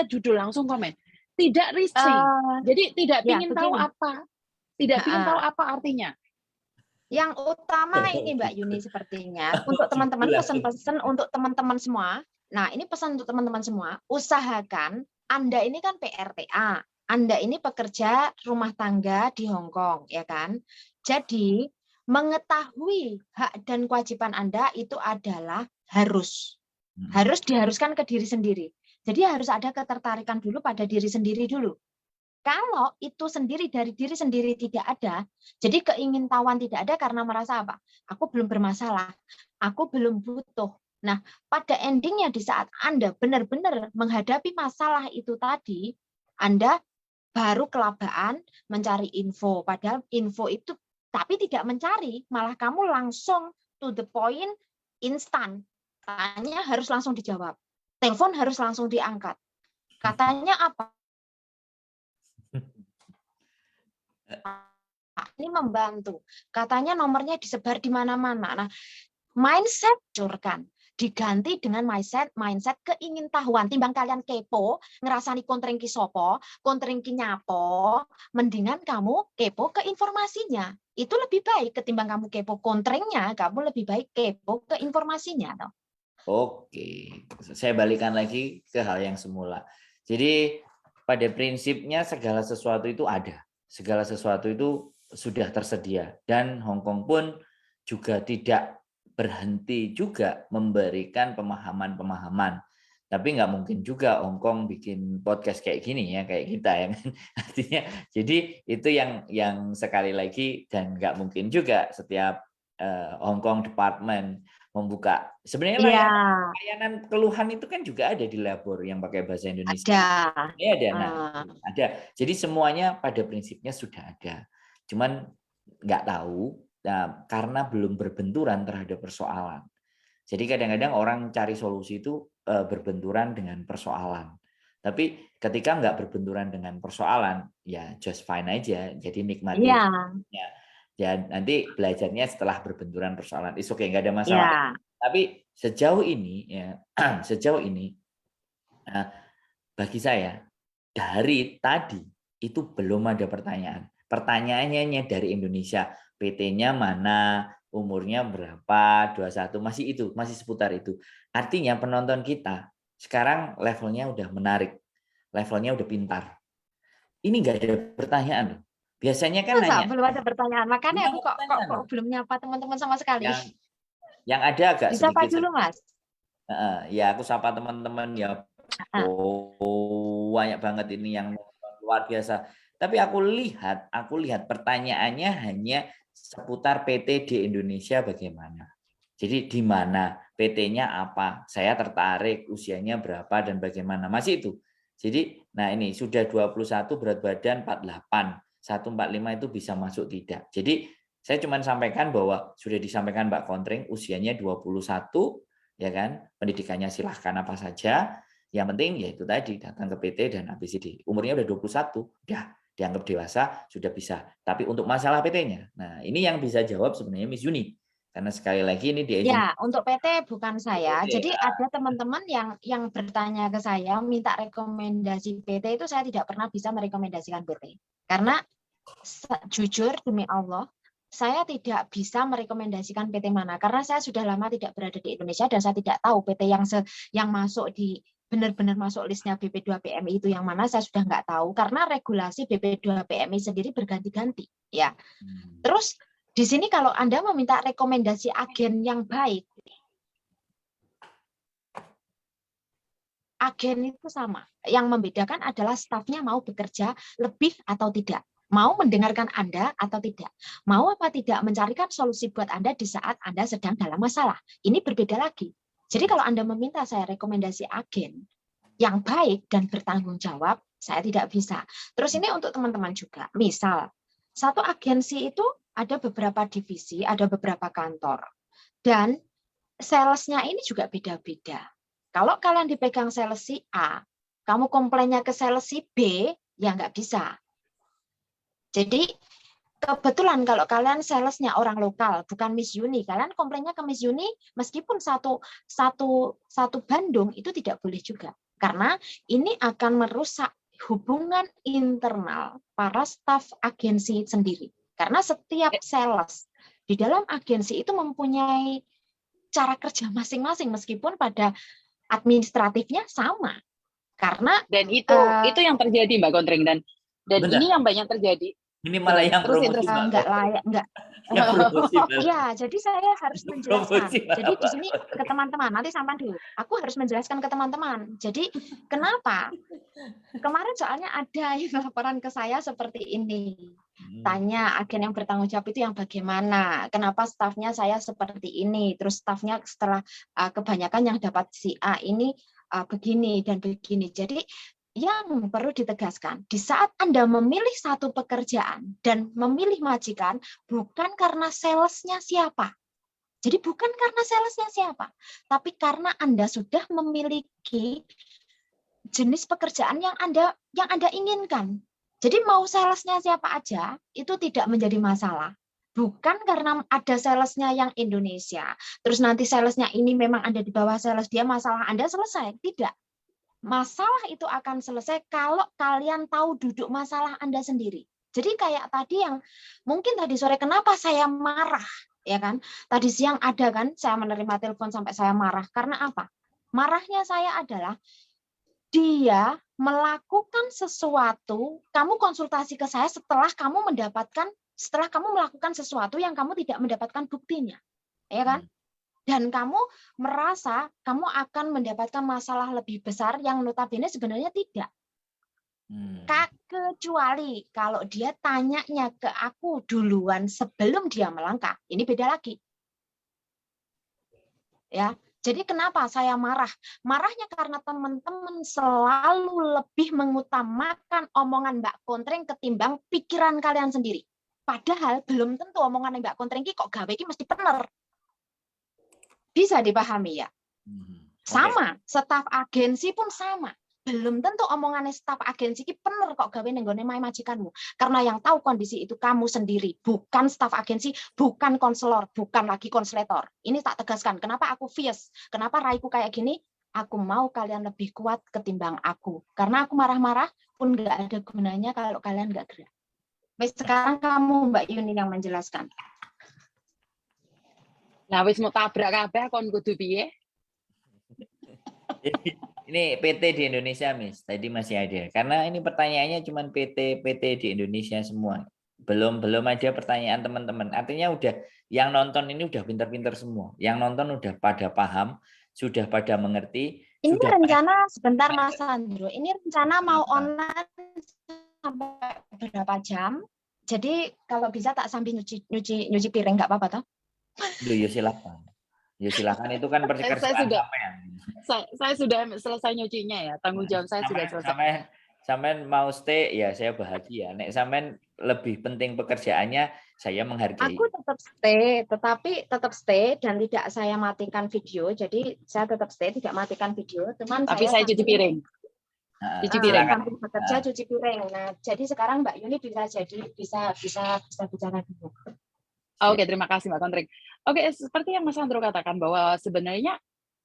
reaching. Jadi tidak ingin tahu apa. Tidak ingin tahu apa artinya. Yang utama ini Mbak Yuni sepertinya untuk teman-teman, pesan-pesan untuk teman-teman semua. Nah, ini pesan untuk teman-teman semua, usahakan Anda ini kan PRTA, Anda ini pekerja rumah tangga di Hong Kong, ya kan? Jadi, mengetahui hak dan kewajiban Anda itu adalah harus diharuskan ke diri sendiri. Jadi harus ada ketertarikan dulu pada diri sendiri dulu. Kalau itu sendiri dari diri sendiri tidak ada, jadi keingintahuan tidak ada karena merasa apa? Aku belum bermasalah, aku belum butuh. Nah, pada endingnya di saat Anda benar-benar menghadapi masalah itu tadi, Anda baru kelabaan mencari info. Padahal info itu tapi tidak mencari, malah kamu langsung to the point, instan. Tanya harus langsung dijawab. Telepon harus langsung diangkat. Katanya apa? Ini membantu. Katanya nomornya disebar di mana-mana. Nah, mindset curkan diganti dengan mindset keingintahuan. Timbang kalian kepo, ngerasani kontreng ki sopo, kontreng ki nyapo, mendingan kamu kepo ke informasinya. Itu lebih baik ketimbang kamu kepo kontrengnya, kamu lebih baik kepo ke informasinya. Toh. Oke, saya balikan lagi ke hal yang semula. Jadi pada prinsipnya segala sesuatu itu ada. segala sesuatu itu sudah tersedia, dan Hong Kong pun juga tidak berhenti juga memberikan pemahaman-pemahaman. Tapi nggak mungkin juga Hong Kong bikin podcast kayak gini ya, kayak kita ya kan. Artinya, jadi itu yang sekali lagi, dan nggak mungkin juga setiap Hong Kong Department membuka. Sebenarnya Iya, layanan keluhan itu kan juga ada di labor yang pakai bahasa Indonesia. ada. Ini ada, ada. Jadi semuanya pada prinsipnya sudah ada. Cuman nggak tahu, karena belum berbenturan terhadap persoalan. Jadi kadang-kadang orang cari solusi itu berbenturan dengan persoalan. Tapi ketika nggak berbenturan dengan persoalan, ya just fine aja. Jadi nikmati. Iya, Ya, nanti belajarnya setelah berbenturan persoalan. Oke, nggak ada masalah. iya. Tapi sejauh ini, ya, sejauh ini, bagi saya dari tadi itu belum ada pertanyaan. Pertanyaannya dari Indonesia, PT-nya mana, umurnya berapa, 21, masih seputar itu. Artinya penonton kita sekarang levelnya udah menarik, levelnya udah pintar. Ini nggak ada pertanyaan loh. Biasanya kan Masa nanya. belum ada pertanyaan? Makanya aku kok belum nyapa teman-teman sama sekali. Yang ada agak Bisa Pak sedikit. dulu, Mas. Ya, aku sapa teman-teman ya. Banyak banget ini yang luar biasa. Tapi aku lihat pertanyaannya hanya seputar PT di Indonesia bagaimana. Jadi di mana, PT-nya apa, saya tertarik, usianya berapa dan bagaimana. Masih itu. Jadi, nah ini sudah 21, berat badan 48, 145 itu bisa masuk tidak. Jadi saya cuma sampaikan bahwa sudah disampaikan Mbak Kontring, usianya 21, ya kan, pendidikannya silahkan apa saja. Yang penting yaitu tadi datang ke PT dan ABCD. Umurnya udah 21, udah dianggap dewasa, sudah bisa. Tapi untuk masalah PT-nya, nah ini yang bisa jawab sebenarnya Miss Yuni. Karena sekali lagi ini di agent. Ya, untuk PT bukan saya. PT, Jadi ada teman-teman yang bertanya ke saya, minta rekomendasi PT, itu saya tidak pernah bisa merekomendasikan PT. Karena jujur demi Allah, saya tidak bisa merekomendasikan PT mana. Karena saya sudah lama tidak berada di Indonesia dan saya tidak tahu PT yang masuk di benar-benar masuk listnya BP2PMI itu yang mana, saya sudah nggak tahu. Karena regulasi BP2PMI sendiri berganti-ganti. Ya. Terus di sini kalau Anda meminta rekomendasi agen yang baik, agen itu sama. Yang membedakan adalah stafnya mau bekerja lebih atau tidak. Mau mendengarkan Anda atau tidak. Mau apa tidak mencarikan solusi buat Anda di saat Anda sedang dalam masalah. Ini berbeda lagi. Jadi kalau Anda meminta saya rekomendasi agen yang baik dan bertanggung jawab, saya tidak bisa. Terus ini untuk teman-teman juga. Misal, satu agensi itu ada beberapa divisi, ada beberapa kantor. Dan salesnya ini juga beda-beda. Kalau kalian dipegang sales si A, kamu komplainnya ke sales si B, ya nggak bisa. Jadi kebetulan kalau kalian salesnya orang lokal, bukan Miss Yuni, kalian komplainnya ke Miss Yuni, meskipun satu Bandung, itu tidak boleh juga. Karena ini akan merusak hubungan internal para staf agensi sendiri. Karena setiap sales di dalam agensi itu mempunyai cara kerja masing-masing, meskipun pada administratifnya sama. Karena dan itu yang terjadi Mbak Kontring, dan ini yang banyak terjadi. Ini malah yang promosi nggak layak, nggak. Ya, jadi saya harus menjelaskan. Jadi di sini ke teman-teman, nanti sampai dulu. Aku harus menjelaskan ke teman-teman. Jadi kenapa? Kemarin soalnya ada yang laporan ke saya seperti ini. Tanya agen yang bertanggung jawab itu yang bagaimana? Kenapa stafnya saya seperti ini? Terus stafnya setelah kebanyakan yang dapat si A ini begini dan begini. Jadi yang perlu ditegaskan, di saat Anda memilih satu pekerjaan dan memilih majikan, bukan karena salesnya siapa. Jadi bukan karena salesnya siapa, tapi karena Anda sudah memiliki jenis pekerjaan yang Anda inginkan. Jadi mau salesnya siapa aja, itu tidak menjadi masalah. Bukan karena ada salesnya yang Indonesia, terus nanti salesnya ini memang ada di bawah sales dia, masalah Anda selesai. Tidak. Masalah itu akan selesai kalau kalian tahu duduk masalah Anda sendiri. Jadi kayak tadi yang mungkin tadi sore kenapa saya marah, ya kan? Tadi siang ada kan saya menerima telepon sampai saya marah. Karena apa? Marahnya saya adalah dia melakukan sesuatu, kamu konsultasi ke saya setelah kamu melakukan sesuatu yang kamu tidak mendapatkan buktinya, ya kan? Dan kamu merasa kamu akan mendapatkan masalah lebih besar yang notabene sebenarnya tidak. Kecuali kalau dia tanyanya ke aku duluan sebelum dia melangkah, ini beda lagi. Ya, jadi kenapa saya marah? Marahnya karena teman-teman selalu lebih mengutamakan omongan Mbak Kontreng ketimbang pikiran kalian sendiri. Padahal belum tentu omongan Mbak Kontreng kok gawe iki mesti bener. Bisa dipahami ya? Sama, staf agensi pun sama. Belum tentu omongannya staf agensi ini bener kok gawe nenggone mae majikanmu. Karena yang tahu kondisi itu kamu sendiri, bukan staf agensi, bukan konselor, bukan lagi konsletor. Ini tak tegaskan. Kenapa aku fierce? Kenapa raiku kayak gini? Aku mau kalian lebih kuat ketimbang aku. Karena aku marah-marah pun nggak ada gunanya kalau kalian nggak gerak. Baik, sekarang kamu Mbak Yuni yang menjelaskan. Nah, wis mau tabrak kabeh kon kudu piye? Ini PT di Indonesia, Miss. Tadi masih ada. Karena ini pertanyaannya cuma PT di Indonesia semua. Belum ada pertanyaan teman-teman. Artinya udah yang nonton ini udah pinter-pinter semua. Yang nonton udah pada paham, sudah pada mengerti. Ini sudah rencana sebentar Mas Andro. Ini rencana mau online sampai berapa jam? Jadi kalau bisa tak sambil nyuci piring nggak apa-apa toh? Ya silakan. Ya silakan, itu kan perkerjaan sampean. Saya sudah selesai nyucinya ya. Tanggung jawab saya sudah selesai. Sampean mau stay ya saya bahagia. Nek sampean lebih penting pekerjaannya, saya menghargai. Aku tetap stay, tetap stay dan tidak saya matikan video. Jadi saya tetap stay, tidak matikan video. Tapi saya cuci piring. Cuci piring. Sambil bekerja cuci piring. Nah, jadi sekarang Mbak Yuni bisa bicara dulu. Oke, terima kasih Mbak Kontreng. Oke, seperti yang Mas Andro katakan bahwa sebenarnya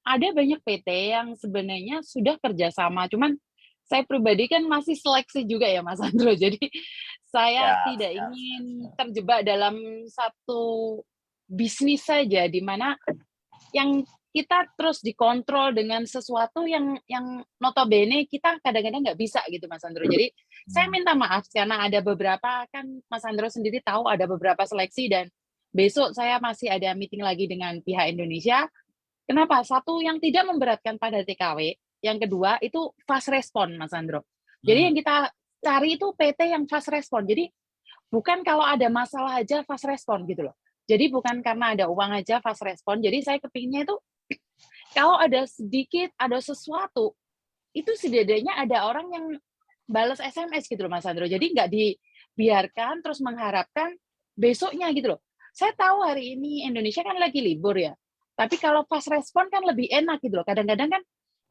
ada banyak PT yang sebenarnya sudah kerjasama, cuman saya pribadi kan masih seleksi juga ya Mas Andro. Jadi saya tidak ingin terjebak dalam satu bisnis saja di mana yang kita terus dikontrol dengan sesuatu yang notabene kita kadang-kadang nggak bisa gitu Mas Andro. Jadi saya minta maaf karena ada beberapa, kan Mas Andro sendiri tahu ada beberapa seleksi dan besok saya masih ada meeting lagi dengan pihak Indonesia. Kenapa? Satu, yang tidak memberatkan pada TKW. Yang kedua, itu fast respon, Mas Andro. Jadi yang kita cari itu PT yang fast respon. Jadi bukan kalau ada masalah aja fast respon gitu loh. Jadi bukan karena ada uang aja fast respon. Jadi saya kepinginnya itu kalau ada sedikit, ada sesuatu, itu setidaknya ada orang yang balas SMS gitu loh Mas Andro. Jadi nggak dibiarkan terus mengharapkan besoknya gitu loh. Saya tahu hari ini Indonesia kan lagi libur ya. Tapi kalau fast respon kan lebih enak gitu loh. Kadang-kadang kan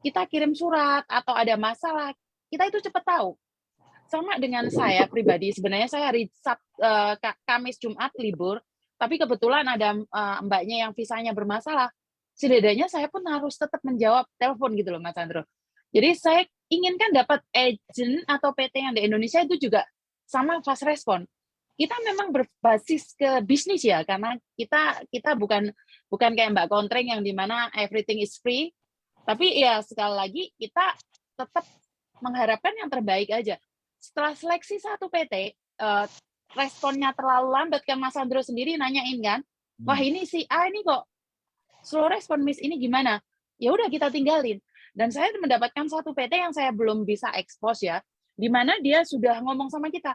kita kirim surat atau ada masalah, kita itu cepat tahu. Sama dengan saya pribadi, sebenarnya saya hari Kamis Jumat libur, tapi kebetulan ada mbaknya yang visanya bermasalah. Setidaknya saya pun harus tetap menjawab telepon gitu loh Mas Andro. Jadi saya inginkan dapat agent atau PT yang di Indonesia itu juga sama fast respon. Kita memang berbasis ke bisnis ya, karena kita bukan kayak Mbak Kontreng yang dimana everything is free, tapi ya sekali lagi kita tetap mengharapkan yang terbaik aja. Setelah seleksi satu PT, responnya terlalu lambat kan Mas Andro sendiri nanyain kan, wah ini si A ini kok slow respon Miss, ini gimana? Ya udah kita tinggalin. Dan saya mendapatkan satu PT yang saya belum bisa expose ya, di mana dia sudah ngomong sama kita.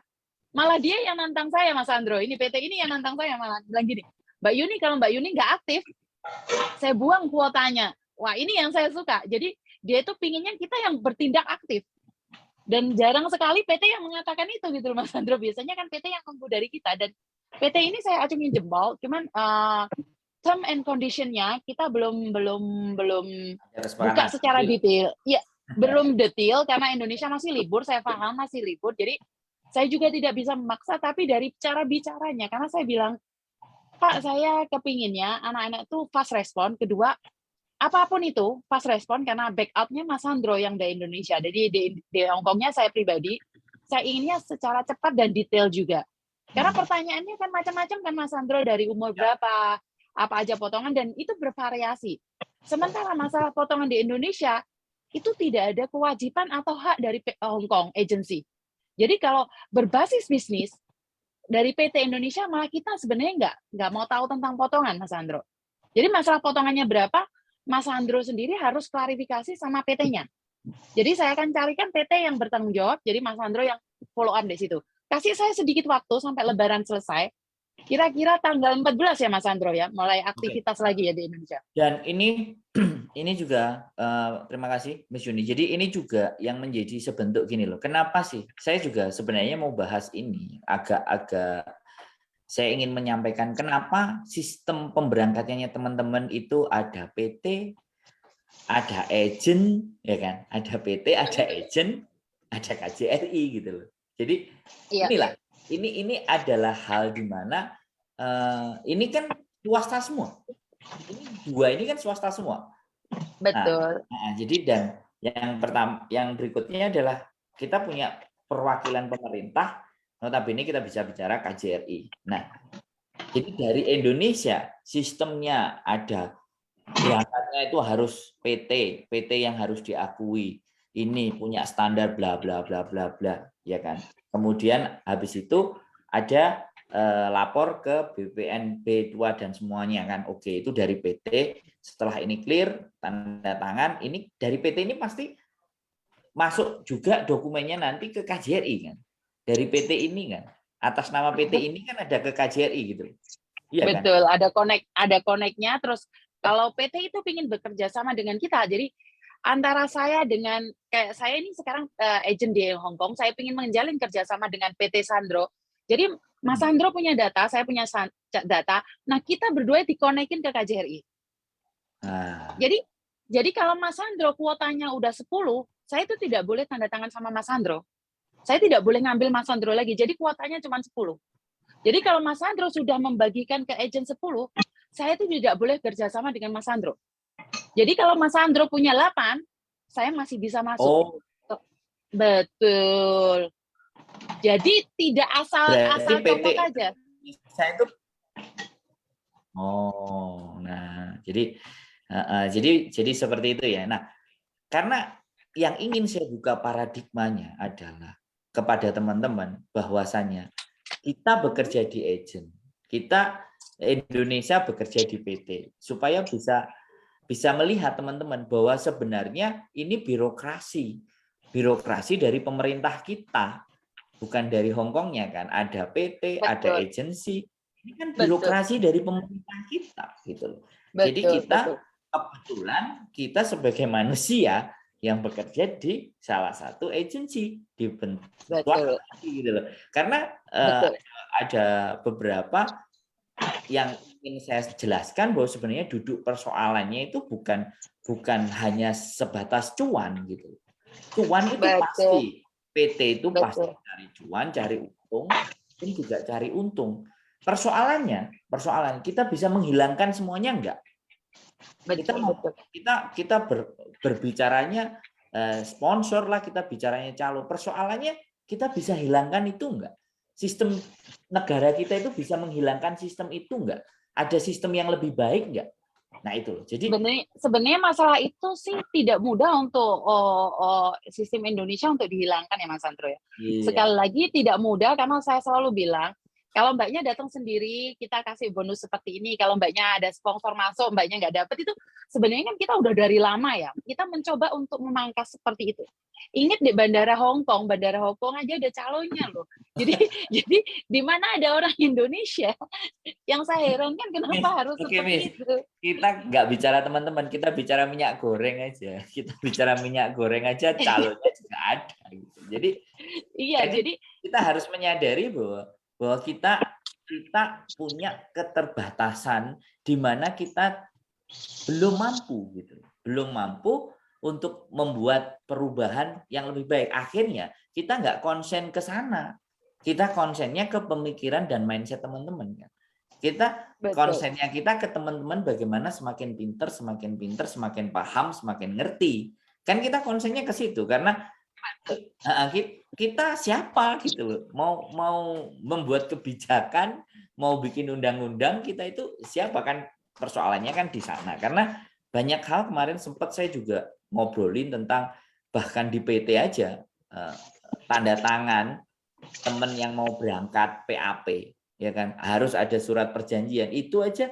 Malah dia yang nantang saya, Mas Andro. Ini PT ini yang nantang saya, malah bilang gini, Mbak Yuni, kalau Mbak Yuni nggak aktif, saya buang kuotanya. Wah, ini yang saya suka. Jadi dia itu pinginnya kita yang bertindak aktif. Dan jarang sekali PT yang mengatakan itu gitu Mas Andro. Biasanya kan PT yang nunggu dari kita. Dan PT ini saya acungin jempol, cuman term and condition-nya kita belum buka secara detail. Ya, belum detail karena Indonesia masih libur, saya paham masih libur. Jadi saya juga tidak bisa memaksa, tapi dari cara bicaranya, karena saya bilang, Pak, saya kepinginnya anak-anak itu fast respon. Kedua, apapun itu fast respon, karena backup-nya Mas Andro yang dari Indonesia. Jadi di Hongkongnya saya pribadi, saya inginnya secara cepat dan detail juga. Karena pertanyaannya kan macam-macam kan Mas Andro, dari umur berapa, apa aja potongan, dan itu bervariasi. Sementara masalah potongan di Indonesia, itu tidak ada kewajiban atau hak dari Hong Kong agency. Jadi kalau berbasis bisnis dari PT Indonesia malah kita sebenarnya nggak mau tahu tentang potongan, Mas Andro. Jadi masalah potongannya berapa, Mas Andro sendiri harus klarifikasi sama PT-nya. Jadi saya akan carikan PT yang bertanggung jawab, jadi Mas Andro yang follow up di situ. Kasih saya sedikit waktu sampai Lebaran selesai. Kira-kira tanggal 14 ya Mas Andro ya, mulai aktivitas lagi ya di Indonesia. Dan ini juga terima kasih Miss Yuni. Jadi ini juga yang menjadi sebentuk gini loh. Kenapa sih? Saya juga sebenarnya mau bahas ini agak saya ingin menyampaikan kenapa sistem pemberangkatannya teman-teman itu ada PT, ada agent, ya kan? Ada PT, ada agent, ada KJRI gitu loh. Jadi inilah ini adalah hal di mana ini kan swasta semua. Ini kan swasta semua. Betul. Nah, jadi dan yang berikutnya adalah kita punya perwakilan pemerintah. Notabene kita bisa bicara KJRI. Nah, jadi dari Indonesia sistemnya ada berangkatnya itu harus PT yang harus diakui. Ini punya standar bla bla bla bla bla, ya kan. Kemudian habis itu ada lapor ke BPNB 2 dan semuanya kan. Oke, itu dari PT. Setelah ini clear, tanda tangan, ini dari PT ini pasti masuk juga dokumennya nanti ke KJRI kan. Dari PT ini kan. Atas nama PT ini kan ada ke KJRI gitu. Iya, betul, kan? ada connect-nya. Terus kalau PT itu ingin bekerja sama dengan kita, jadi antara saya dengan kayak saya ini sekarang agent di Hong Kong, saya ingin menjalin kerjasama dengan PT Sandro. Jadi Mas Sandro punya data, saya punya data. Nah kita berdua dikonekin ke KJRI. Jadi kalau Mas Sandro kuotanya udah 10, saya itu tidak boleh tanda tangan sama Mas Sandro. Saya tidak boleh ngambil Mas Sandro lagi. Jadi kuotanya cuma 10. Jadi kalau Mas Sandro sudah membagikan ke agent 10, saya itu tidak boleh kerjasama dengan Mas Sandro. Jadi kalau Mas Sandro punya 8, saya masih bisa masuk. Betul. Jadi tidak asal contoh saja. Saya itu nah jadi seperti itu ya. Nah, karena yang ingin saya buka paradigmanya adalah kepada teman-teman bahwasannya kita bekerja di agent, kita Indonesia bekerja di PT, supaya bisa melihat teman-teman bahwa sebenarnya ini birokrasi dari pemerintah kita, bukan dari Hongkongnya kan. Ada PT, ada agensi, ini kan birokrasi dari pemerintah kita gitu loh. Jadi kita kebetulan kita sebagai manusia yang bekerja di salah satu agensi di bentuk gitu loh. Karena ada beberapa yang ingin saya jelaskan bahwa sebenarnya duduk persoalannya itu bukan hanya sebatas cuan gitu. Cuan itu pasti, PT itu pasti cari cuan, cari untung, ini juga cari untung. Persoalan kita bisa menghilangkan semuanya enggak? Kita berbicaranya sponsor lah, kita bicaranya calo. Persoalannya kita bisa hilangkan itu enggak? Sistem negara kita itu bisa menghilangkan sistem itu enggak? Ada sistem yang lebih baik enggak? Nah itu. Jadi sebenarnya masalah itu sih tidak mudah untuk sistem Indonesia untuk dihilangkan ya Mas Sandro ya. Iya. Sekali lagi tidak mudah karena saya selalu bilang kalau mbaknya datang sendiri kita kasih bonus seperti ini, kalau mbaknya ada sponsor masuk mbaknya nggak dapat, itu sebenarnya kan kita udah dari lama ya kita mencoba untuk memangkas seperti itu. Ingat di bandara Hong Kong aja ada calonnya loh. Jadi di mana ada orang Indonesia, yang saya herankan kenapa harus seperti itu. Kita nggak bicara teman-teman, kita bicara minyak goreng aja. Kita bicara minyak goreng aja, calonnya juga ada. Gitu. Jadi kita harus menyadari bahwa kita punya keterbatasan di mana kita belum mampu gitu. Belum mampu untuk membuat perubahan yang lebih baik. Akhirnya kita nggak konsen ke sana. Kita konsennya ke pemikiran dan mindset teman-teman kan. Kita konsennya kita ke teman-teman bagaimana semakin pinter, semakin paham, semakin ngerti. Kan kita konsennya ke situ karena kita siapa gitu loh. Mau membuat kebijakan, mau bikin undang-undang, kita itu siapa kan, persoalannya kan di sana. Karena banyak hal kemarin sempat saya juga ngobrolin tentang bahkan di PT aja tanda tangan teman yang mau berangkat PAP ya kan harus ada surat perjanjian. Itu aja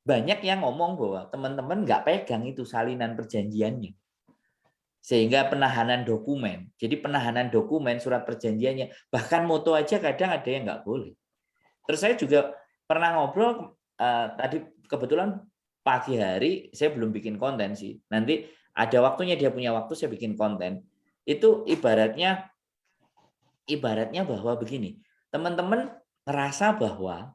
banyak yang ngomong bahwa teman-teman nggak pegang itu salinan perjanjiannya. Sehingga penahanan dokumen. Jadi penahanan dokumen surat perjanjiannya bahkan moto aja kadang ada yang nggak boleh. Terus saya juga pernah ngobrol tadi kebetulan pagi hari saya belum bikin konten sih. Nanti ada waktunya dia punya waktu saya bikin konten. Itu ibaratnya bahwa begini, teman-teman ngerasa bahwa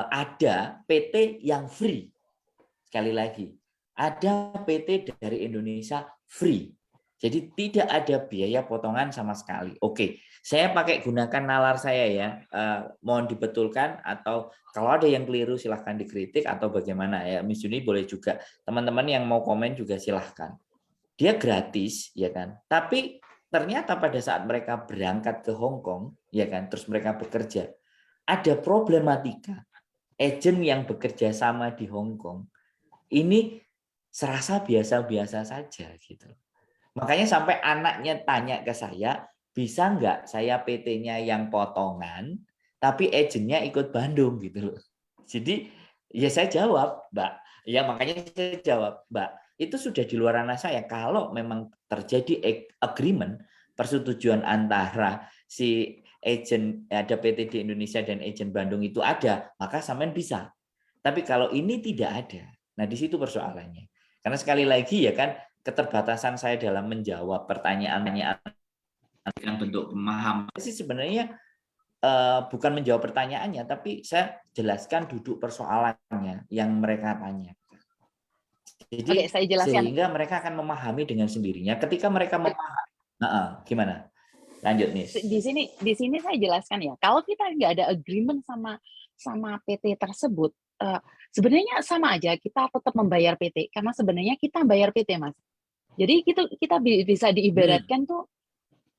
ada PT yang free. Sekali lagi, ada PT dari Indonesia free. Jadi tidak ada biaya potongan sama sekali. Oke, saya pakai gunakan nalar saya ya. Mohon dibetulkan atau kalau ada yang keliru silahkan dikritik atau bagaimana ya. Miss Juni boleh juga. Teman-teman yang mau komen juga silahkan. Dia gratis ya kan. Tapi ternyata pada saat mereka berangkat ke Hong Kong ya kan, terus mereka bekerja, ada problematika. Agent yang bekerja sama di Hong Kong ini serasa biasa-biasa saja gitu. Makanya sampai anaknya tanya ke saya, bisa nggak saya PT-nya yang potongan, tapi agentnya ikut Bandung gitu loh. Jadi ya saya jawab, Mbak. Ya makanya saya jawab, Mbak. Itu sudah di luar ranah saya. Kalau memang terjadi agreement, persetujuan antara si agent ada PT di Indonesia dan agent Bandung itu ada, maka sampean bisa. Tapi kalau ini tidak ada, nah di situ persoalannya. Karena sekali lagi ya kan keterbatasan saya dalam menjawab pertanyaan-pertanyaan yang bentuk pemahaman sih sebenarnya bukan menjawab pertanyaannya, tapi saya jelaskan duduk persoalannya yang mereka tanya. Jadi Oke, saya jelaskan. sehingga mereka akan memahami dengan sendirinya. Ketika mereka memahami, gimana? Lanjut nih. Di sini saya jelaskan ya. Kalau kita nggak ada agreement sama PT tersebut, sebenarnya sama aja kita tetap membayar PT karena sebenarnya kita bayar PT, Mas. Jadi kita bisa diibaratkan tuh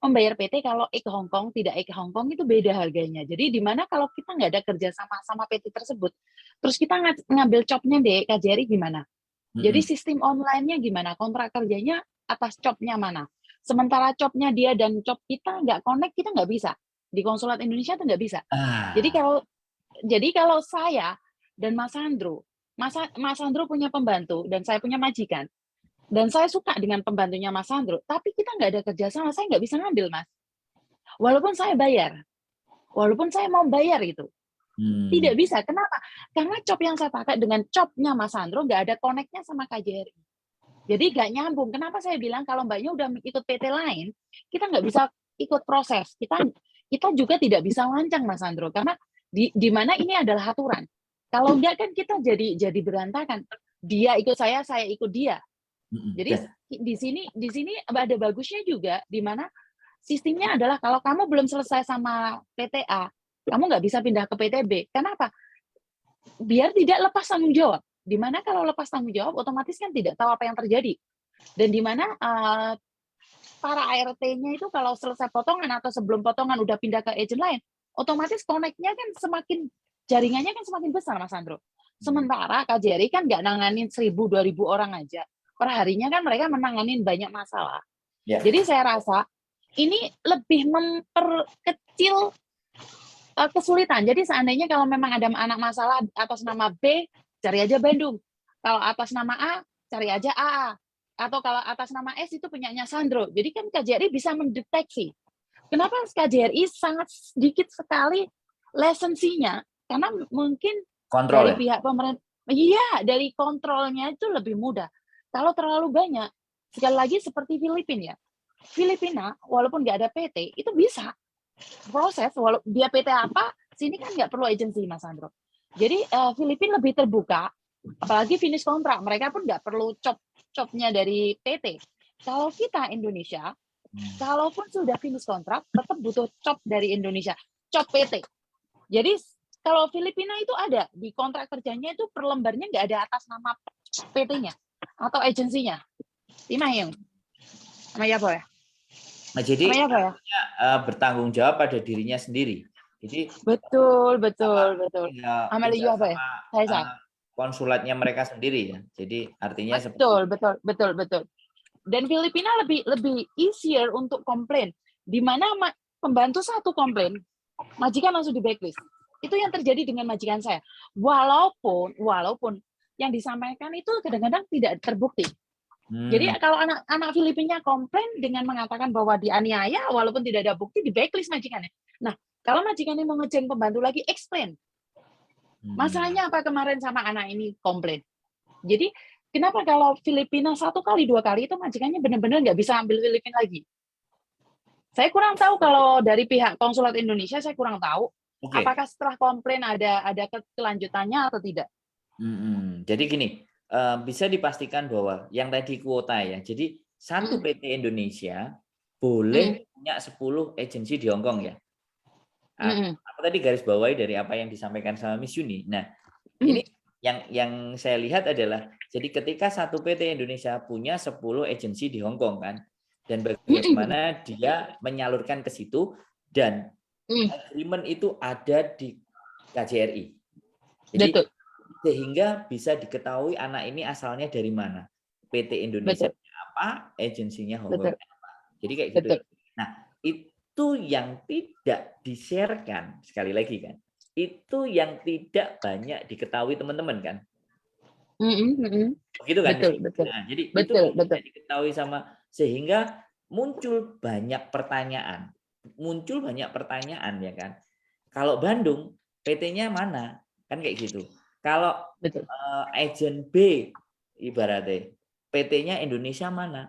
membayar PT kalau ke Hong Kong tidak ke Hong Kong itu beda harganya. Jadi di mana kalau kita nggak ada kerja sama PT tersebut, terus kita ngambil jobnya di KJRI gimana? Jadi sistem online-nya gimana? Kontrak kerjanya atas jobnya mana? Sementara jobnya dia dan job kita nggak connect, kita nggak bisa. Di konsulat Indonesia itu nggak bisa. Jadi kalau saya dan Mas Sandro punya pembantu dan saya punya majikan, dan saya suka dengan pembantunya Mas Sandro, tapi kita nggak ada kerjasama, saya nggak bisa ngambil, Mas. Walaupun saya bayar, walaupun saya mau bayar itu, tidak bisa. Kenapa? Karena job yang saya pakai dengan jobnya Mas Sandro nggak ada connect-nya sama KJRI. Jadi nggak nyambung. Kenapa saya bilang kalau mbaknya udah ikut PT lain, kita nggak bisa ikut proses. Kita juga tidak bisa lancang, Mas Sandro, karena di mana ini adalah aturan. Kalau enggak kan kita jadi berantakan. Dia ikut saya ikut dia. Jadi di sini ada bagusnya juga, di mana sistemnya adalah kalau kamu belum selesai sama PTA, kamu nggak bisa pindah ke PTB. Kenapa? Biar tidak lepas tanggung jawab. Di mana kalau lepas tanggung jawab, otomatis kan tidak tahu apa yang terjadi. Dan di mana para ART-nya itu kalau selesai potongan atau sebelum potongan udah pindah ke agent lain, otomatis connect-nya kan jaringannya kan semakin besar, Mas Sandro. Sementara KJRI kan nggak nanganin 1.000-2.000 orang aja. Perharinya kan mereka menanganin banyak masalah. Yeah. Jadi saya rasa ini lebih memperkecil kesulitan. Jadi seandainya kalau memang ada anak masalah atas nama B, cari aja Bandung. Kalau atas nama A, cari aja AA. Atau kalau atas nama S itu punyanya Sandro. Jadi kan KJRI bisa mendeteksi. Kenapa KJRI sangat sedikit sekali lisensinya? Karena mungkin dari pihak pemerintah, iya, dari kontrolnya itu lebih mudah. Kalau terlalu banyak, sekali lagi seperti Filipina ya. Filipina, walaupun nggak ada PT, itu bisa proses, walaupun dia PT apa, sini kan nggak perlu agensi, Mas Sandro. Jadi Filipina lebih terbuka, apalagi finish kontrak, mereka pun nggak perlu cop-copnya dari PT. Kalau kita Indonesia, kalaupun sudah finish kontrak, tetap butuh cop dari Indonesia, cop PT. Jadi kalau Filipina itu ada, di kontrak kerjanya itu per lembarnya nggak ada atas nama PT-nya atau agensinya. Timayung. Sama ya, Boy? Nah, jadi bertanggung jawab pada dirinya sendiri. Jadi betul. Amalia apa ya? konsulatnya mereka sendiri ya. Jadi artinya seperti Betul. Dan Filipina lebih easier untuk komplain. Di mana pembantu satu komplain, majikan langsung di blacklist. Itu yang terjadi dengan majikan saya. Walaupun yang disampaikan itu kadang-kadang tidak terbukti. Jadi kalau anak Filipina komplain dengan mengatakan bahwa dianiaya, walaupun tidak ada bukti, di blacklist majikannya. Nah, kalau majikannya mau ngejeng pembantu lagi, explain. Masalahnya apa kemarin sama anak ini komplain. Jadi kenapa kalau Filipina 1 kali 2 kali itu majikannya benar-benar nggak bisa ambil Filipina lagi? Saya kurang tahu kalau dari pihak konsulat Indonesia, saya kurang tahu. Oke. Apakah setelah komplain ada kelanjutannya atau tidak? Jadi gini, bisa dipastikan bahwa yang tadi kuota ya. Jadi satu PT Indonesia boleh punya 10 agensi di Hong Kong ya. Aku tadi garis bawahi dari apa yang disampaikan sama Miss Yuni. Nah, ini yang saya lihat adalah jadi ketika satu PT Indonesia punya 10 agensi di Hong Kong kan, dan bagaimana dia menyalurkan ke situ dan agreement itu ada di KJRI. Jadi sehingga bisa diketahui anak ini asalnya dari mana. PT Indonesia apa, agensinya Hong Kong apa. Jadi kayak gitu. Nah, itu yang tidak di-share-kan sekali lagi kan. Itu yang tidak banyak diketahui teman-teman kan. Begitu kan? Betul. Nah, jadi itu tidak diketahui sama sehingga muncul banyak pertanyaan. Ya kan. Kalau Bandung PT-nya mana? Kan kayak gitu. Kalau agent B ibaratnya PT-nya Indonesia mana?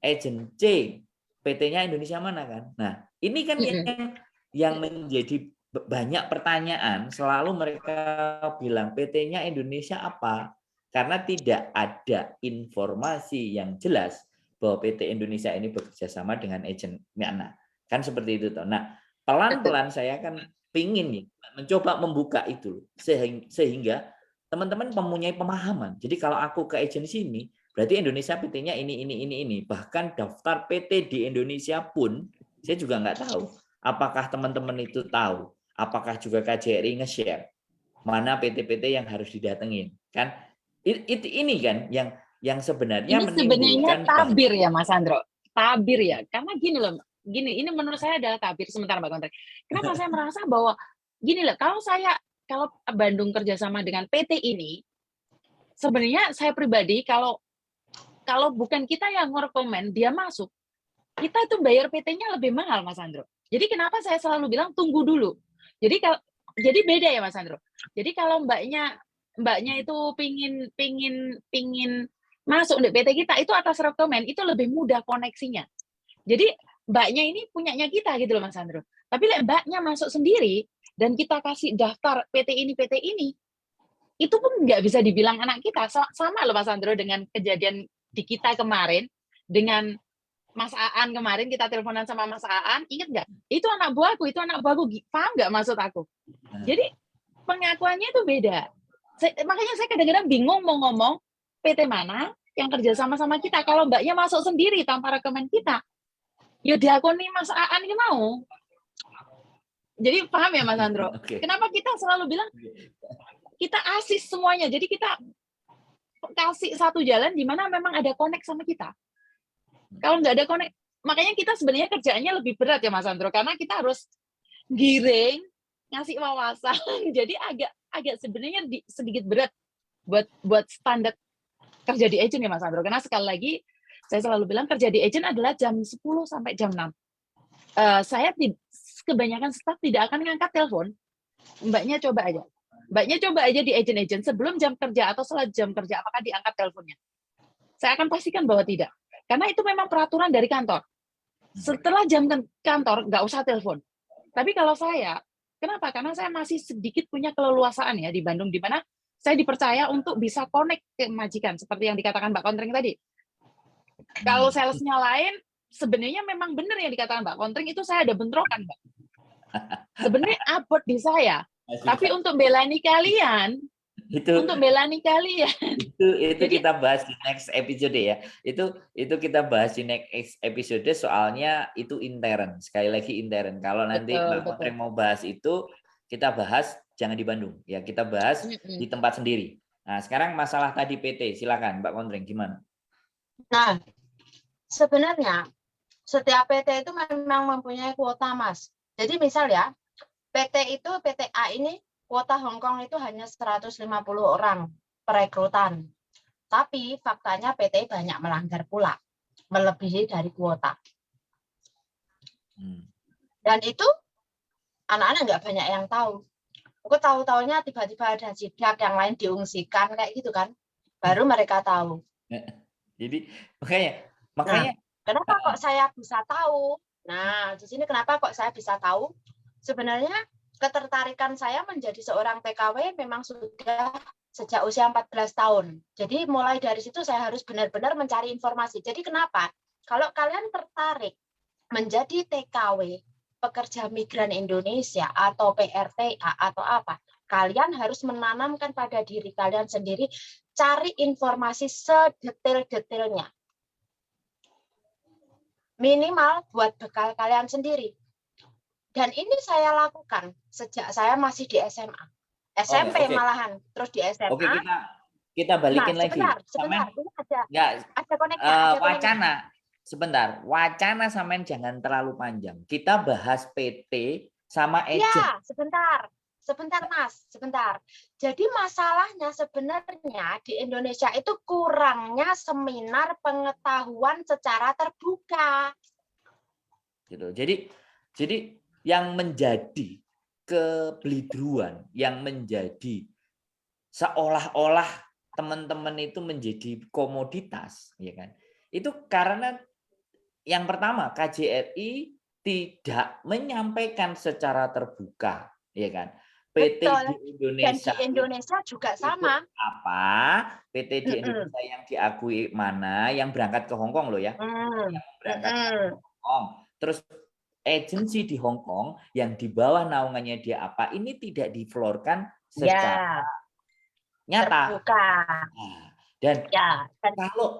Agent C PT-nya Indonesia mana kan? Nah, ini kan yang menjadi banyak pertanyaan, selalu mereka bilang PT-nya Indonesia apa? Karena tidak ada informasi yang jelas bahwa PT Indonesia ini bekerja sama dengan agent mana. Kan seperti itu toh. Nah, pelan-pelan saya kan pingin nih mencoba membuka itu sehingga teman-teman mempunyai pemahaman. Jadi kalau aku ke agensi ini, berarti Indonesia PT-nya ini. Bahkan daftar PT di Indonesia pun saya juga nggak tahu. Apakah teman-teman itu tahu? Apakah juga KJRI nge-share mana PT-PT yang harus didatengin? Kan ini kan yang sebenarnya ini sebenarnya tabir ya Mas Andro. Tabir ya. Karena gini loh, ini menurut saya adalah tabir. Sementara Mbak Kontrak. Kenapa saya merasa bahwa gini loh, kalau Bandung kerjasama dengan PT ini, sebenarnya saya pribadi kalau bukan kita yang merekomend dia masuk, kita itu bayar PT-nya lebih mahal Mas Andro. Jadi kenapa saya selalu bilang tunggu dulu. Jadi beda ya Mas Andro. Jadi kalau mbaknya itu pingin masuk di PT kita itu atas rekomend itu lebih mudah koneksinya. Jadi mbaknya ini punyanya kita gitu loh Mas Andro. Tapi mbaknya masuk sendiri dan kita kasih daftar PT ini, itu pun nggak bisa dibilang anak kita. Sama loh Mas Andro dengan kejadian di kita kemarin dengan Mas Aan kemarin kita teleponan sama Mas Aan, ingat nggak? Itu anak buahku, paham nggak maksud aku? Jadi pengakuannya itu beda. Makanya saya kadang-kadang bingung mau ngomong PT mana yang kerja sama kita. Kalau mbaknya masuk sendiri tanpa rekomend kita, ya diakoni Mas Aan ini mau. Jadi paham ya Mas Andro? Kenapa kita selalu bilang kita asis semuanya. Jadi kita kasih satu jalan di mana memang ada connect sama kita. Kalau nggak ada connect, makanya kita sebenarnya kerjaannya lebih berat ya Mas Andro, karena kita harus giring, ngasih wawasan, jadi agak sebenarnya sedikit berat buat standar kerja di agent ya Mas Andro. Karena sekali lagi saya selalu bilang kerja di agent adalah jam 10 sampai jam 6. Saya kebanyakan staff tidak akan ngangkat telepon. Mbaknya coba aja di agent sebelum jam kerja atau setelah jam kerja apakah diangkat teleponnya. Saya akan pastikan bahwa tidak. Karena itu memang peraturan dari kantor. Setelah jam kantor, nggak usah telepon. Tapi kalau saya, kenapa? Karena saya masih sedikit punya keleluasaan ya di Bandung, di mana saya dipercaya untuk bisa connect ke majikan, seperti yang dikatakan Mbak Kontring tadi. Kalau salesnya lain, sebenarnya memang benar yang dikatakan Mbak Kontring, itu saya ada bentrokan, Mbak. Sebenarnya abot di saya. Tapi untuk belani kalian, itu kita bahas di next episode ya. Itu kita bahas di next episode soalnya itu intern. Sekali lagi intern. Kalau nanti Mbak Kontring mau bahas itu, kita bahas jangan di Bandung ya. Kita bahas di tempat sendiri. Nah, sekarang masalah tadi PT, silakan Mbak Kontreng, gimana? Nah, sebenarnya setiap PT itu memang mempunyai kuota, Mas. Jadi misal ya, PT A ini kuota Hong Kong itu hanya 150 orang perekrutan. Tapi faktanya PT banyak melanggar pula, melebihi dari kuota. Dan itu anak-anak nggak banyak yang tahu. Aku tahu-taunya tiba-tiba ada sidak, yang lain diungsikan kayak gitu kan. Baru mereka tahu. Jadi makanya Kenapa kok saya bisa tahu? Nah, di sini kenapa kok saya bisa tahu? Sebenarnya ketertarikan saya menjadi seorang TKW memang sudah sejak usia 14 tahun. Jadi mulai dari situ saya harus benar-benar mencari informasi. Jadi kenapa? Kalau kalian tertarik menjadi TKW, pekerja migran Indonesia atau PRTA atau apa, kalian harus menanamkan pada diri kalian sendiri, cari informasi sedetail-detailnya. Minimal buat bekal kalian sendiri. Dan ini saya lakukan sejak saya masih di SMA. SMP malahan, terus di SMA. Oke, kita balikin lagi. Sebentar. Ini ada koneksi. Wacana. Sebentar, wacana sampean jangan terlalu panjang. Kita bahas PT sama agent. Ya, sebentar Mas, sebentar. Jadi masalahnya sebenarnya di Indonesia itu kurangnya seminar pengetahuan secara terbuka. Gitu. Jadi yang menjadi kebelidruan, yang menjadi seolah-olah teman-teman itu menjadi komoditas, ya kan? Itu karena yang pertama, KJRI tidak menyampaikan secara terbuka, ya kan? PT Betul. di Indonesia, dan di Indonesia juga sama. Apa? PT di Indonesia yang diakui mana? Yang berangkat ke Hong Kong loh ya. Yang berangkat ke Hong Kong. Terus agensi di Hong Kong yang di bawah naungannya dia apa? Ini tidak diflorkan secara nyata. Terbuka. Nah, dan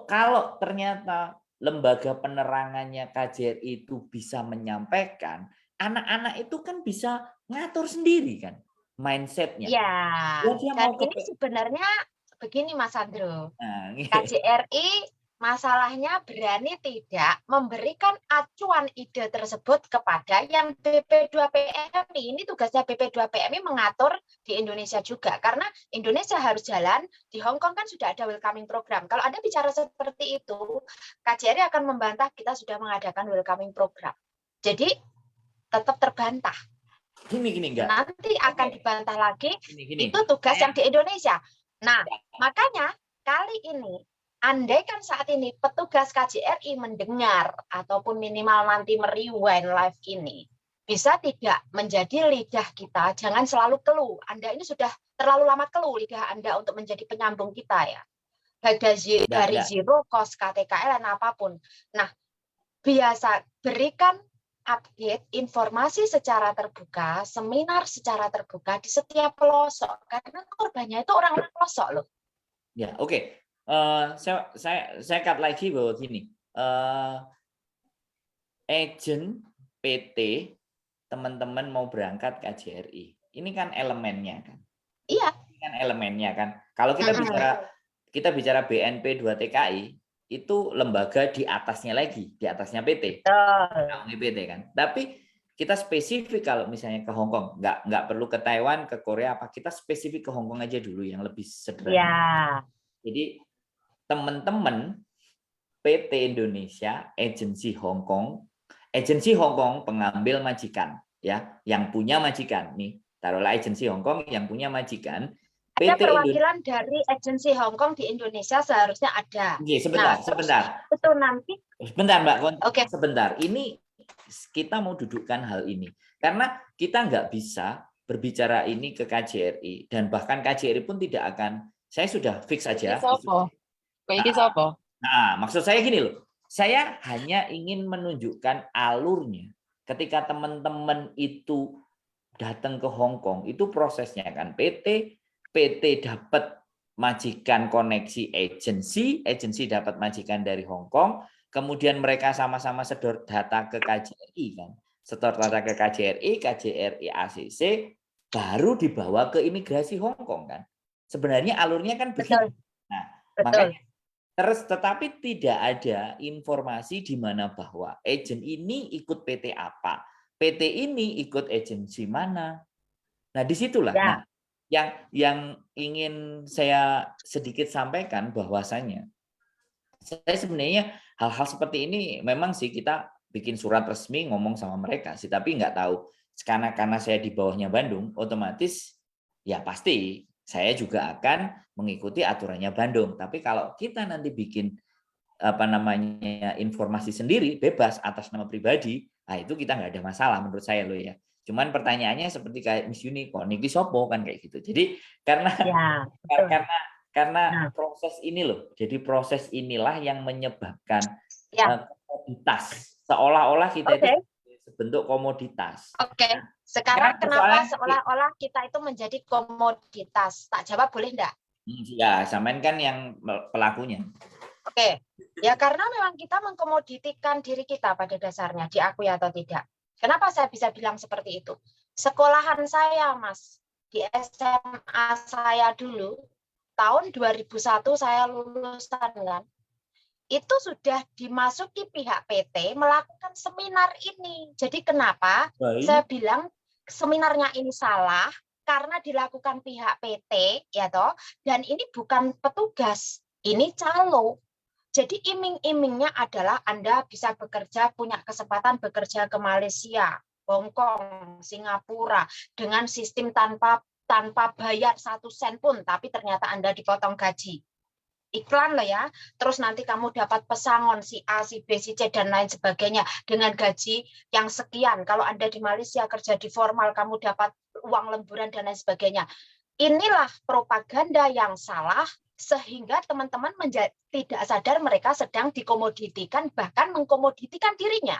kalau ternyata lembaga penerangannya KJRI itu bisa menyampaikan, anak-anak itu kan bisa ngatur sendiri kan mindsetnya. Ya, dan ini sebenarnya begini Mas Andro, KJRI masalahnya berani tidak memberikan acuan ide tersebut kepada yang BP2PMI. Ini tugasnya BP2PMI mengatur di Indonesia juga, karena Indonesia harus jalan, di Hong Kong kan sudah ada welcoming program. Kalau Anda bicara seperti itu, KJRI akan membantah kita sudah mengadakan welcoming program. Jadi tetap terbantah. Gini enggak. Nanti akan dibantah lagi, itu tugas yang di Indonesia. Nah, makanya kali ini, andaikan saat ini petugas KJRI mendengar ataupun minimal nanti merewind live ini, bisa tidak menjadi lidah kita, jangan selalu keluh. Anda ini sudah terlalu lama keluh lidah Anda untuk menjadi penyambung kita ya. Baik dari zero cost, KTKL, dan apapun. Nah, biasa berikan update informasi secara terbuka, seminar secara terbuka di setiap pelosok, karena korbannya itu orang-orang pelosok loh. Ya, oke. Saya cut lagi bahwa gini, agent PT teman-teman mau berangkat KJRI, ini kan elemennya kan? Iya. Ini kan elemennya kan. Kalau kita bicara BNP 2 TKI, itu lembaga di atasnya lagi, di atasnya PT. PT kan. Tapi kita spesifik kalau misalnya ke Hong Kong, nggak perlu ke Taiwan, ke Korea, apa kita spesifik ke Hong Kong aja dulu yang lebih sederhana. Ya. Jadi teman-teman PT Indonesia, agensi Hong Kong pengambil majikan, ya, yang punya majikan nih, taruhlah agensi Hong Kong yang punya majikan. Ada perwakilan dari agensi Hong Kong di Indonesia seharusnya ada. Oke, sebentar. Itu nanti. Sebentar, Mbak. Oke. Sebentar. Ini kita mau dudukkan hal ini karena kita nggak bisa berbicara ini ke KJRI dan bahkan KJRI pun tidak akan. Saya sudah fix aja. Nah, maksud saya gini loh. Saya hanya ingin menunjukkan alurnya. Ketika teman-teman itu datang ke Hong Kong, itu prosesnya kan PT dapat majikan koneksi agensi dapat majikan dari Hong Kong, kemudian mereka sama-sama sedot data ke KJRI kan. Sedot data ke KJRI ACC baru dibawa ke imigrasi Hong Kong kan. Sebenarnya alurnya kan Betul. begitu. Nah, Betul. makanya tetapi tidak ada informasi di mana bahwa agent ini ikut PT apa, PT ini ikut agensi mana. Nah, disitulah. Ya. Nah, yang ingin saya sedikit sampaikan bahwasanya saya sebenarnya hal-hal seperti ini memang sih kita bikin surat resmi ngomong sama mereka sih, tapi nggak tahu karena saya di bawahnya Bandung, otomatis ya pasti saya juga akan mengikuti aturannya Bandung. Tapi kalau kita nanti bikin apa namanya informasi sendiri bebas atas nama pribadi, nah itu kita nggak ada masalah menurut saya loh ya. Cuman pertanyaannya seperti kayak Miss Yuni, kok Niki Sopo kan kayak gitu. Jadi karena Ya, betul. karena Nah. proses ini loh. Jadi proses inilah yang menyebabkan Ya. komoditas. Seolah-olah kita itu bentuk komoditas. Oke. Nah, sekarang kenapa persoalan seolah-olah kita itu menjadi komoditas? Tak jawab boleh enggak? ya, samain kan yang pelakunya. Oke. Ya karena memang kita mengkomoditikan diri kita pada dasarnya, diakui atau tidak. Kenapa saya bisa bilang seperti itu? Sekolahan saya, Mas, di SMA saya dulu, tahun 2001 saya lulusan kan, itu sudah dimasuki pihak PT melakukan seminar ini. Jadi kenapa saya bilang seminarnya ini salah? Karena dilakukan pihak PT, ya toh, dan ini bukan petugas, ini calo. Jadi iming-imingnya adalah Anda bisa bekerja, punya kesempatan bekerja ke Malaysia, Hong Kong, Singapura, dengan sistem tanpa bayar 1 sen pun, tapi ternyata Anda dipotong gaji. Iklan loh ya, terus nanti kamu dapat pesangon si A, si B, si C, dan lain sebagainya dengan gaji yang sekian. Kalau Anda di Malaysia kerja di formal, kamu dapat uang lemburan dan lain sebagainya. Inilah propaganda yang salah, sehingga teman-teman tidak sadar mereka sedang dikomoditikan, bahkan mengkomoditikan dirinya.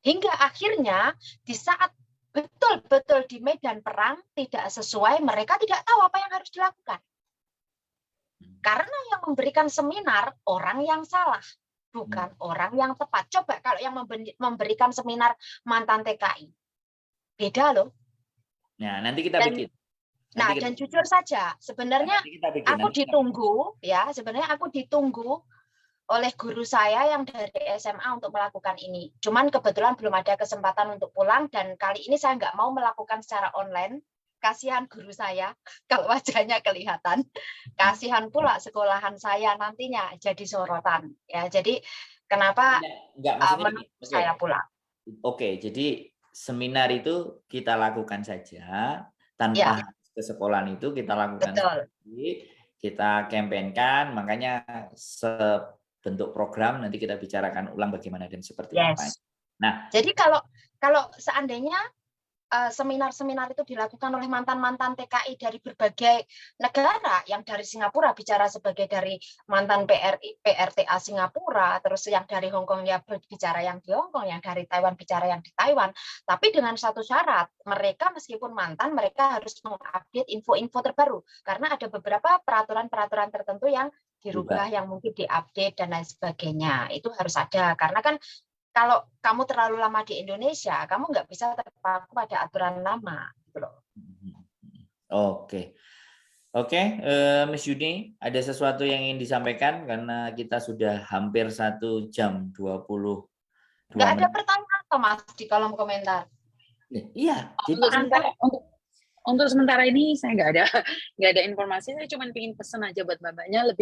Hingga akhirnya di saat betul-betul di medan perang tidak sesuai, mereka tidak tahu apa yang harus dilakukan. Karena yang memberikan seminar orang yang salah, bukan orang yang tepat. Coba kalau yang memberikan seminar mantan TKI. Beda loh. Nah, nanti kita bikin. Nah, dan jujur saja, sebenarnya aku ditunggu oleh guru saya yang dari SMA untuk melakukan ini. Cuman kebetulan belum ada kesempatan untuk pulang, dan kali ini saya nggak mau melakukan secara online. Kasihan guru saya kalau wajahnya kelihatan. Kasihan pula sekolahan saya nantinya jadi sorotan. Ya, jadi kenapa menurut saya pulang? Oke, jadi seminar itu kita lakukan saja tanpa ke sekolahan itu kita lakukan sendiri, kita kampanyekan, makanya sebentuk program nanti kita bicarakan ulang bagaimana dan seperti apa. Nah, jadi kalau seandainya seminar-seminar itu dilakukan oleh mantan-mantan TKI dari berbagai negara, yang dari Singapura bicara sebagai dari mantan PRTA Singapura, terus yang dari Hong Kong ya bicara yang di Hong Kong, yang dari Taiwan bicara yang di Taiwan, tapi dengan satu syarat, mereka meskipun mantan, mereka harus mengupdate info-info terbaru, karena ada beberapa peraturan-peraturan tertentu yang dirubah, yang mungkin diupdate dan lain sebagainya. Itu harus ada, karena kan kalau kamu terlalu lama di Indonesia, kamu nggak bisa terpaku pada aturan lama. Gitu loh. Oke, Miss Yuni, ada sesuatu yang ingin disampaikan karena kita sudah hampir 1 jam 22 menit. Nggak ada pertanyaan atau Mas di kolom komentar? Iya. Untuk sementara ini saya nggak ada informasi. Saya cuma ingin pesan aja buat mbak-mbaknya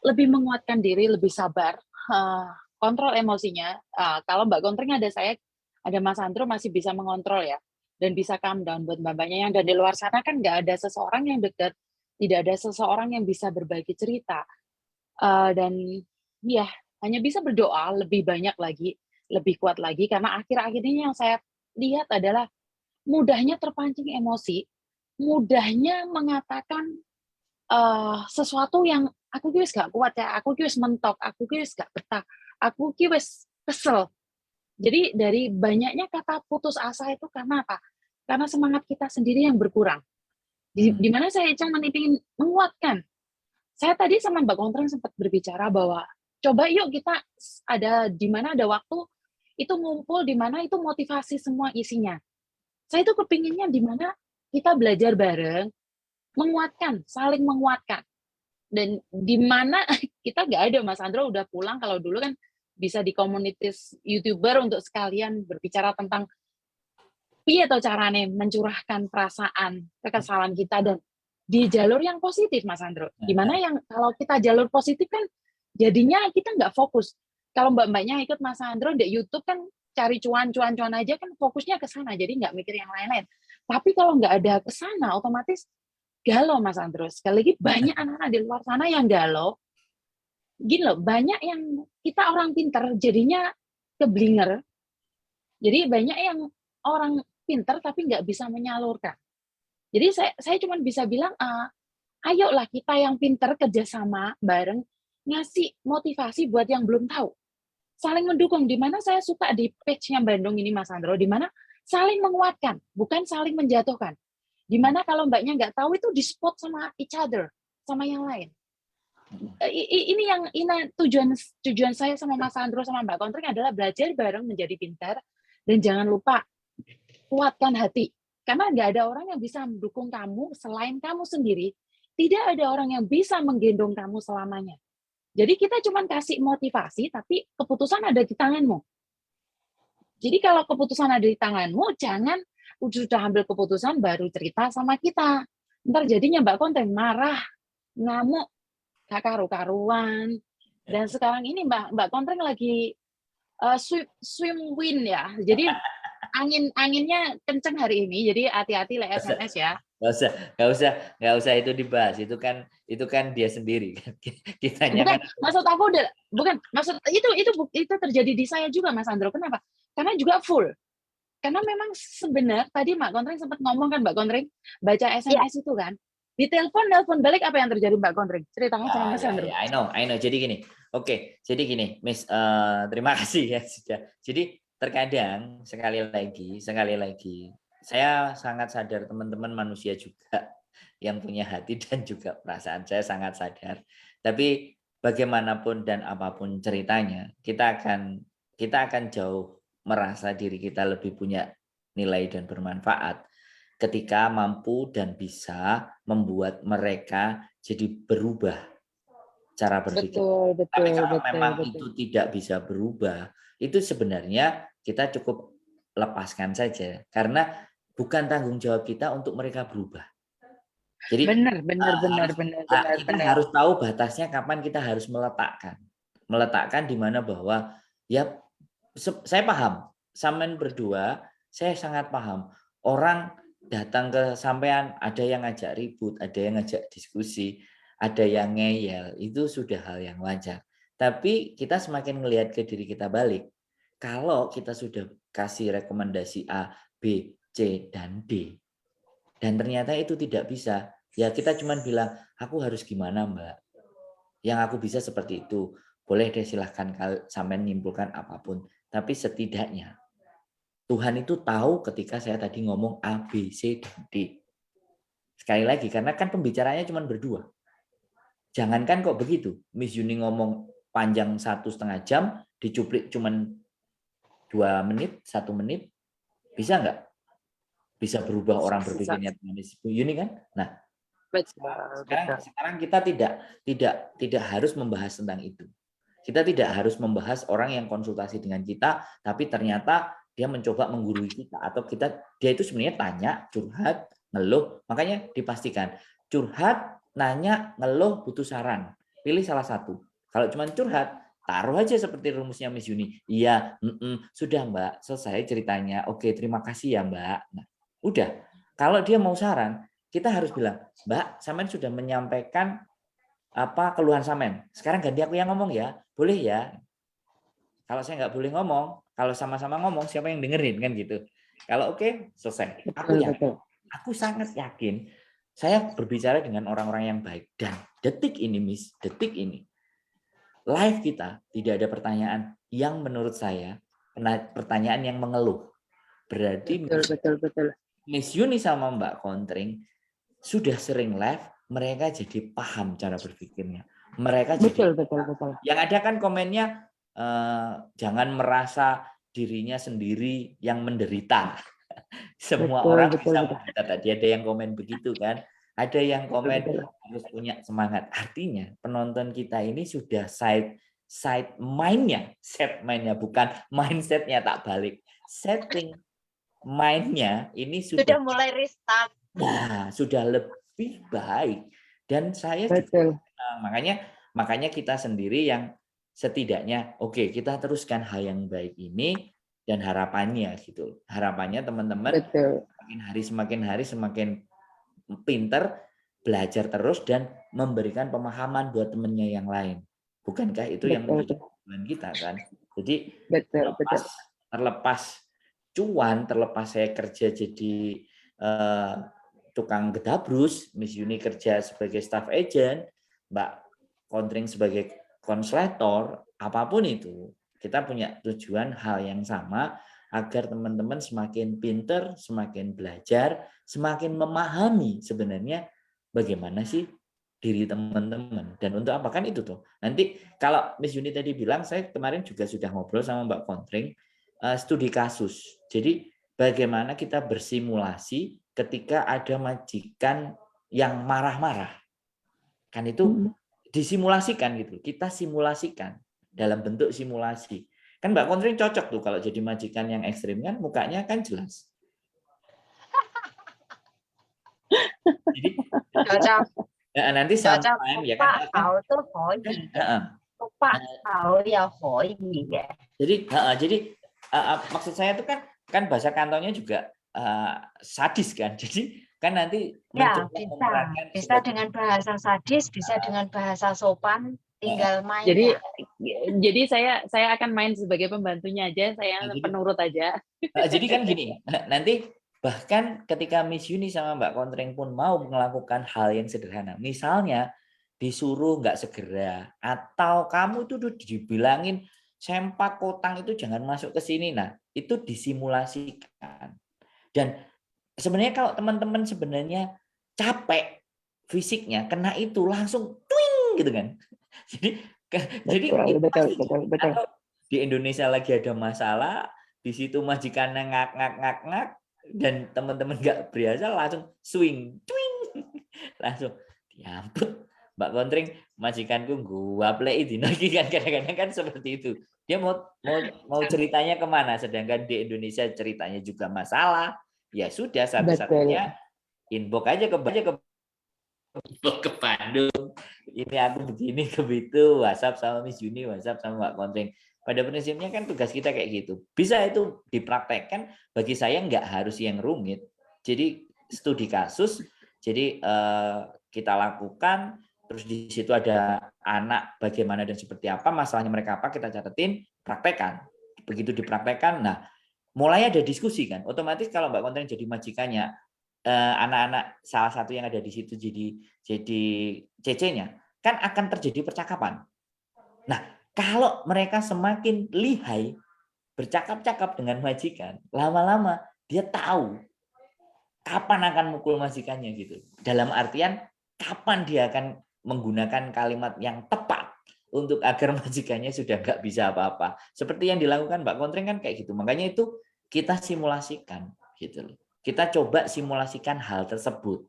lebih menguatkan diri, lebih sabar. Kontrol emosinya. Kalau Mbak Kontreng ada Mas Andro masih bisa mengontrol ya, dan bisa calm down buat mbak-mbaknya yang dari luar sana kan nggak ada seseorang yang dekat, tidak ada seseorang yang bisa berbagi cerita, dan ya hanya bisa berdoa lebih banyak lagi, lebih kuat lagi, karena akhir-akhir ini yang saya lihat adalah mudahnya terpancing emosi, mudahnya mengatakan sesuatu yang aku wis gak kuat ya, aku wis mentok, aku wis gak betah, aku wis kesel. Jadi dari banyaknya kata putus asa itu karena apa? Karena semangat kita sendiri yang berkurang. Di mana saya cuma ingin menguatkan. Saya tadi sama Mbak Kontreng sempat berbicara bahwa coba yuk kita ada di mana ada waktu itu ngumpul, di mana itu motivasi semua isinya. Saya itu kepinginnya di mana kita belajar bareng, menguatkan, saling menguatkan. Dan di mana kita nggak ada, Mas Andro udah pulang, kalau dulu kan bisa di komunitas YouTuber untuk sekalian berbicara tentang piye to carane mencurahkan perasaan, kekesalan kita, dan di jalur yang positif, Mas Andro. Dimana yang kalau kita jalur positif kan jadinya kita nggak fokus. Kalau mbak-mbaknya ikut Mas Andro di YouTube kan cari cuan-cuan aja kan, fokusnya ke sana, jadi nggak mikir yang lain-lain. Tapi kalau nggak ada ke sana, otomatis galau, Mas Andro. Sekali lagi banyak anak-anak di luar sana yang galau. Gini loh, banyak yang kita orang pinter jadinya keblinger. Jadi banyak yang orang pinter tapi nggak bisa menyalurkan. Jadi saya cuma bisa bilang, ayolah kita yang pinter kerjasama bareng, ngasih motivasi buat yang belum tahu. Saling mendukung, di mana saya suka di page-nya Bandung ini, Mas Andro, di mana saling menguatkan, bukan saling menjatuhkan. Di mana kalau mbaknya nggak tahu itu di-spot sama each other, sama yang lain. Ini yang tujuan saya sama Mas Andro sama Mbak Kontring adalah belajar bareng menjadi pintar, dan jangan lupa kuatkan hati. Karena nggak ada orang yang bisa mendukung kamu selain kamu sendiri. Tidak ada orang yang bisa menggendong kamu selamanya. Jadi kita cuma kasih motivasi, tapi keputusan ada di tanganmu. Jadi kalau keputusan ada di tanganmu, jangan sudah ambil keputusan baru cerita sama kita. Ntar jadinya Mbak Kontring marah, ngamuk, gak karu-karuan. Dan sekarang ini Mbak Kontring lagi swim wind ya. Jadi anginnya kenceng hari ini, jadi hati-hati lah SMS ya. Nggak usah itu dibahas. Itu kan dia sendiri. Kitanya Bukan, kan. maksud aku maksud itu terjadi di saya juga, Mas Andro. Kenapa? Karena juga full. Karena memang sebenarnya tadi Mbak Kontring sempat ngomong kan, Mbak Kontring baca SMS itu kan. Di nelpon balik, apa yang terjadi Mbak Kontring? Ceritakan sama Mas Andro. I know. Jadi gini. Oke, jadi gini, Miss, terima kasih ya sudah. Jadi terkadang sekali lagi saya sangat sadar teman-teman manusia juga yang punya hati dan juga perasaan. Saya sangat sadar. Tapi bagaimanapun dan apapun ceritanya, kita akan jauh merasa diri kita lebih punya nilai dan bermanfaat ketika mampu dan bisa membuat mereka jadi berubah cara berpikir. Tapi kalau memang itu tidak bisa berubah, itu sebenarnya kita cukup lepaskan saja, karena bukan tanggung jawab kita untuk mereka berubah. Jadi benar. kita harus tahu batasnya kapan kita harus meletakkan di mana bahwa ya saya paham, sampean berdua, saya sangat paham. Orang datang ke sampean, ada yang ngajak ribut, ada yang ngajak diskusi, ada yang ngeyel, itu sudah hal yang wajar. Tapi kita semakin melihat ke diri kita balik. Kalau kita sudah kasih rekomendasi A, B, C, dan D, dan ternyata itu tidak bisa, ya kita cuma bilang, aku harus gimana Mbak? Yang aku bisa seperti itu. Boleh deh, silahkan sampean nyimpulkan apapun. Tapi setidaknya Tuhan itu tahu ketika saya tadi ngomong A, B, C, dan D. Sekali lagi, karena kan pembicaranya cuma berdua. Jangankan kok begitu, Miss Yuni ngomong panjang 1,5 jam, dicuplik cuma 2 menit, 1 menit, bisa nggak? Bisa berubah orang berpikirnya Miss Yuni kan? Nah, sekarang kita tidak harus membahas tentang itu. Kita tidak harus membahas orang yang konsultasi dengan kita, tapi ternyata dia mencoba menggurui kita, atau dia itu sebenarnya tanya, curhat, ngeluh. Makanya dipastikan curhat, nanya, ngeluh, butuh saran. Pilih salah satu. Kalau cuma curhat, taruh aja seperti rumusnya Miss Yuni. Iya, sudah Mbak, selesai ceritanya. Oke, terima kasih ya Mbak. Nah, udah. Kalau dia mau saran, kita harus bilang, Mbak, sampean sudah menyampaikan keluhan sampean. Sekarang ganti aku yang ngomong ya. Boleh ya? Kalau saya nggak boleh ngomong, kalau sama-sama ngomong, siapa yang dengerin kan gitu. Kalau oke, selesai. Aku sangat yakin saya berbicara dengan orang-orang yang baik. Dan detik ini, Miss, detik ini, live kita tidak ada pertanyaan yang menurut saya pertanyaan yang mengeluh. Berarti betul. Miss Yuni sama Mbak Kontring sudah sering live, mereka jadi paham cara berpikirnya. Mereka betul. Yang ada kan komennya, jangan merasa dirinya sendiri yang menderita. Semua orang bisa menderita. Tadi ada yang komen begitu kan. Ada yang komen Betul. harus punya semangat. Artinya penonton kita ini sudah set mindnya, bukan mindsetnya, tak balik. Setting mindnya ini Sudah sudah mulai restart. sudah lebih baik. Dan saya juga Betul. makanya kita sendiri yang setidaknya oke, kita teruskan hal yang baik ini, dan harapannya gitu. Harapannya teman-teman Betul. semakin hari semakin pinter, belajar terus dan memberikan pemahaman buat temennya yang lain. Bukankah itu yang menjadi Betul. tujuan kita kan? Jadi Betul. terlepas cuan, terlepas saya kerja jadi tukang gedabrus, Miss Yuni kerja sebagai staff agent, Mbak Kontring sebagai konslator, apapun itu, kita punya tujuan hal yang sama agar teman-teman semakin pinter, semakin belajar, semakin memahami sebenarnya bagaimana sih diri teman-teman. Dan untuk apa kan itu tuh. Nanti kalau Miss Yuni tadi bilang, saya kemarin juga sudah ngobrol sama Mbak Kontring, studi kasus. Jadi bagaimana kita bersimulasi ketika ada majikan yang marah-marah. Kan itu disimulasikan gitu. Kita simulasikan dalam bentuk simulasi. Kan Mbak Kontring cocok tuh kalau jadi majikan yang ekstrim kan mukanya kan jelas. Jadi Cocok. nanti Cocok. sometime ya kan. Jadi maksud saya itu kan bahasa kantornya juga sadis kan. Jadi kan nanti Ya, memerankan bisa dengan bahasa sadis, bisa dengan bahasa sopan, tinggal Jadi mainnya. saya akan main sebagai pembantunya aja, saya penurut aja. Jadi kan gini, nanti bahkan ketika Miss Yuni sama Mbak Kontring pun mau melakukan hal yang sederhana, misalnya disuruh nggak segera, atau kamu itu udah dibilangin sempak kotang itu jangan masuk ke sini, nah itu disimulasikan. Dan sebenarnya kalau teman-teman sebenarnya capek fisiknya, kena itu langsung twing gitu kan. Jadi atau di Indonesia lagi ada masalah, di situ majikannya ngak dan teman-teman nggak biasa langsung swing, twing, langsung diamput. Mbak Kontring, majikanku gua play itu lagi kan kadang-kadang kan seperti itu. Dia mau ceritanya kemana, sedangkan di Indonesia ceritanya juga masalah. Ya sudah, satu-satunya inbox aja ke Bandung. Ini aku begini ke begitu, WhatsApp sama Miss Yuni, WhatsApp sama Mbak Kontring. Pada prinsipnya kan tugas kita kayak gitu. Bisa itu dipraktekkan, bagi saya nggak harus yang rumit. Jadi studi kasus, jadi kita lakukan, terus di situ ada anak bagaimana dan seperti apa, masalahnya mereka apa, kita catetin, praktekkan. Begitu dipraktekkan, nah mulai ada diskusi kan. Otomatis kalau Mbak Kontring jadi majikannya, anak-anak salah satu yang ada di situ jadi CC-nya, kan akan terjadi percakapan. Nah, kalau mereka semakin lihai bercakap-cakap dengan majikan, lama-lama dia tahu kapan akan mukul majikannya gitu. Dalam artian kapan dia akan menggunakan kalimat yang tepat untuk agar majikannya sudah nggak bisa apa-apa. Seperti yang dilakukan Mbak Kontring kan kayak gitu. Makanya itu kita simulasikan gitu loh. Kita coba simulasikan hal tersebut.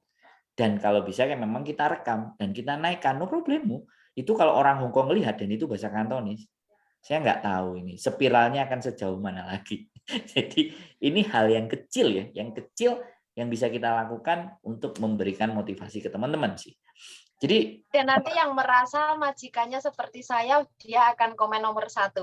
Dan kalau bisa kan memang kita rekam dan kita naikkan, no problemu. Itu kalau orang Hongkong lihat dan itu bahasa Kantonis, saya nggak tahu ini spiralnya akan sejauh mana lagi. Jadi ini hal yang kecil ya, yang bisa kita lakukan untuk memberikan motivasi ke teman-teman sih. Jadi dan nanti yang merasa majikannya seperti saya, dia akan komen nomor 1.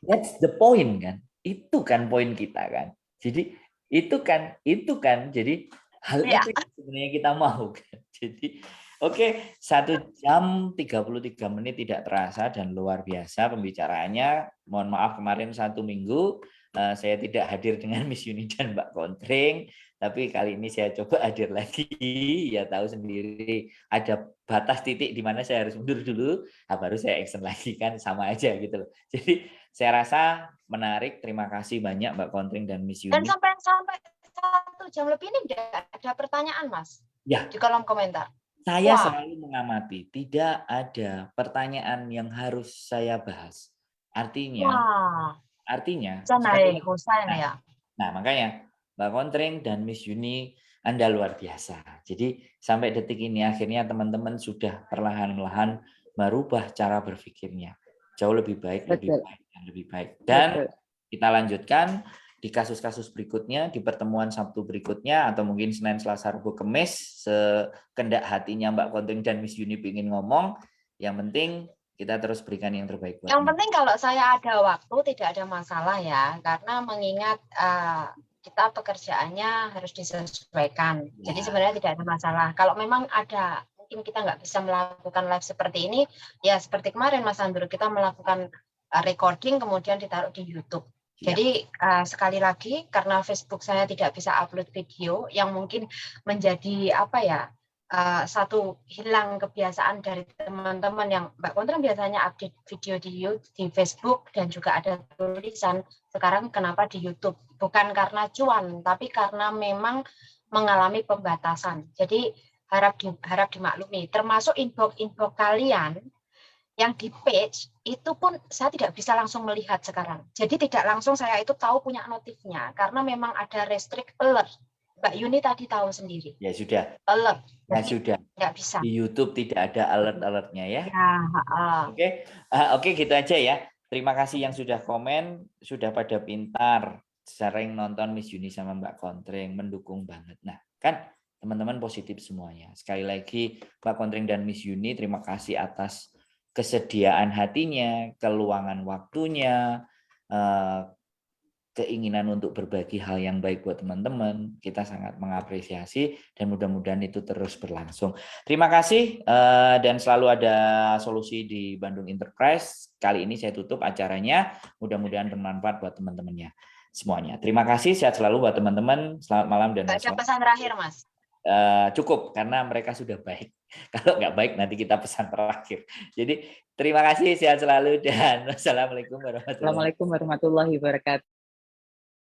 That's the point kan. Itu kan poin kita kan. Jadi itu kan. Jadi hal itu yang sebenarnya kita mau kan. Jadi oke, 1 jam 33 menit tidak terasa dan luar biasa pembicaraannya. Mohon maaf kemarin 1 minggu saya tidak hadir dengan Miss Yuni dan Mbak Kontring, tapi kali ini saya coba hadir lagi. Ya tahu sendiri ada batas titik di mana saya harus mundur dulu, baru saya action lagi kan, sama aja gitu loh. Jadi saya rasa menarik. Terima kasih banyak Mbak Kontring dan Miss Yuni. Dan sampai 1 jam lebih ini tidak ada pertanyaan, Mas? Ya. Di kolom komentar. Saya selalu mengamati, tidak ada pertanyaan yang harus saya bahas. Artinya, ya. nah makanya Mbak Kontring dan Miss Yuni Anda luar biasa. Jadi sampai detik ini akhirnya teman-teman sudah perlahan-lahan merubah cara berpikirnya. Jauh lebih baik, lebih Betul. baik, dan lebih baik. Dan Betul. kita lanjutkan di kasus-kasus berikutnya, di pertemuan Sabtu berikutnya, atau mungkin Senin, Selasa, Rabu, Kamis, sekendak hatinya Mbak Kontring dan Miss Yuni ingin ngomong. Yang penting kita terus berikan yang terbaik buat Yang teman. penting kalau saya ada waktu tidak ada masalah ya, karena mengingat kita pekerjaannya harus disesuaikan. Jadi sebenarnya tidak ada masalah. Kalau memang ada mungkin kita nggak bisa melakukan live seperti ini, ya seperti kemarin Mas Andrew kita melakukan recording kemudian ditaruh di YouTube. Jadi sekali lagi karena Facebook saya tidak bisa upload video yang mungkin menjadi apa ya, satu hilang kebiasaan dari teman-teman yang Mbak Kontring biasanya update video di Facebook dan juga ada tulisan, sekarang kenapa di YouTube? Bukan karena cuan, tapi karena memang mengalami pembatasan. Jadi harap dimaklumi, termasuk inbox kalian yang di page itu pun saya tidak bisa langsung melihat sekarang. Jadi tidak langsung saya itu tahu punya notifnya karena memang ada restrict alert. Mbak Yuni tadi tahu sendiri. Ya sudah. Alert. Ya Jadi sudah. tidak bisa. Di YouTube tidak ada alert-alertnya ya. Ya, Oke, gitu aja ya. Terima kasih yang sudah komen, sudah pada pintar, sering nonton Miss Yuni sama Mbak Kontring, mendukung banget. Nah, kan teman-teman positif semuanya. Sekali lagi Mbak Kontring dan Miss Yuni, terima kasih atas kesediaan hatinya, keluangan waktunya, keinginan untuk berbagi hal yang baik buat teman-teman. Kita sangat mengapresiasi dan mudah-mudahan itu terus berlangsung. Terima kasih dan selalu ada solusi di Bandung Enterprise. Kali ini saya tutup acaranya. Mudah-mudahan bermanfaat buat teman-temannya semuanya. Terima kasih, sehat selalu buat teman-teman. Selamat malam dan ada pesan terakhir, Mas. Cukup karena mereka sudah baik. Kalau nggak baik nanti kita pesan terakhir. Jadi terima kasih, sehat selalu dan wassalamualaikum warahmatullahi wabarakatuh. Assalamualaikum warahmatullahi wabarakatuh.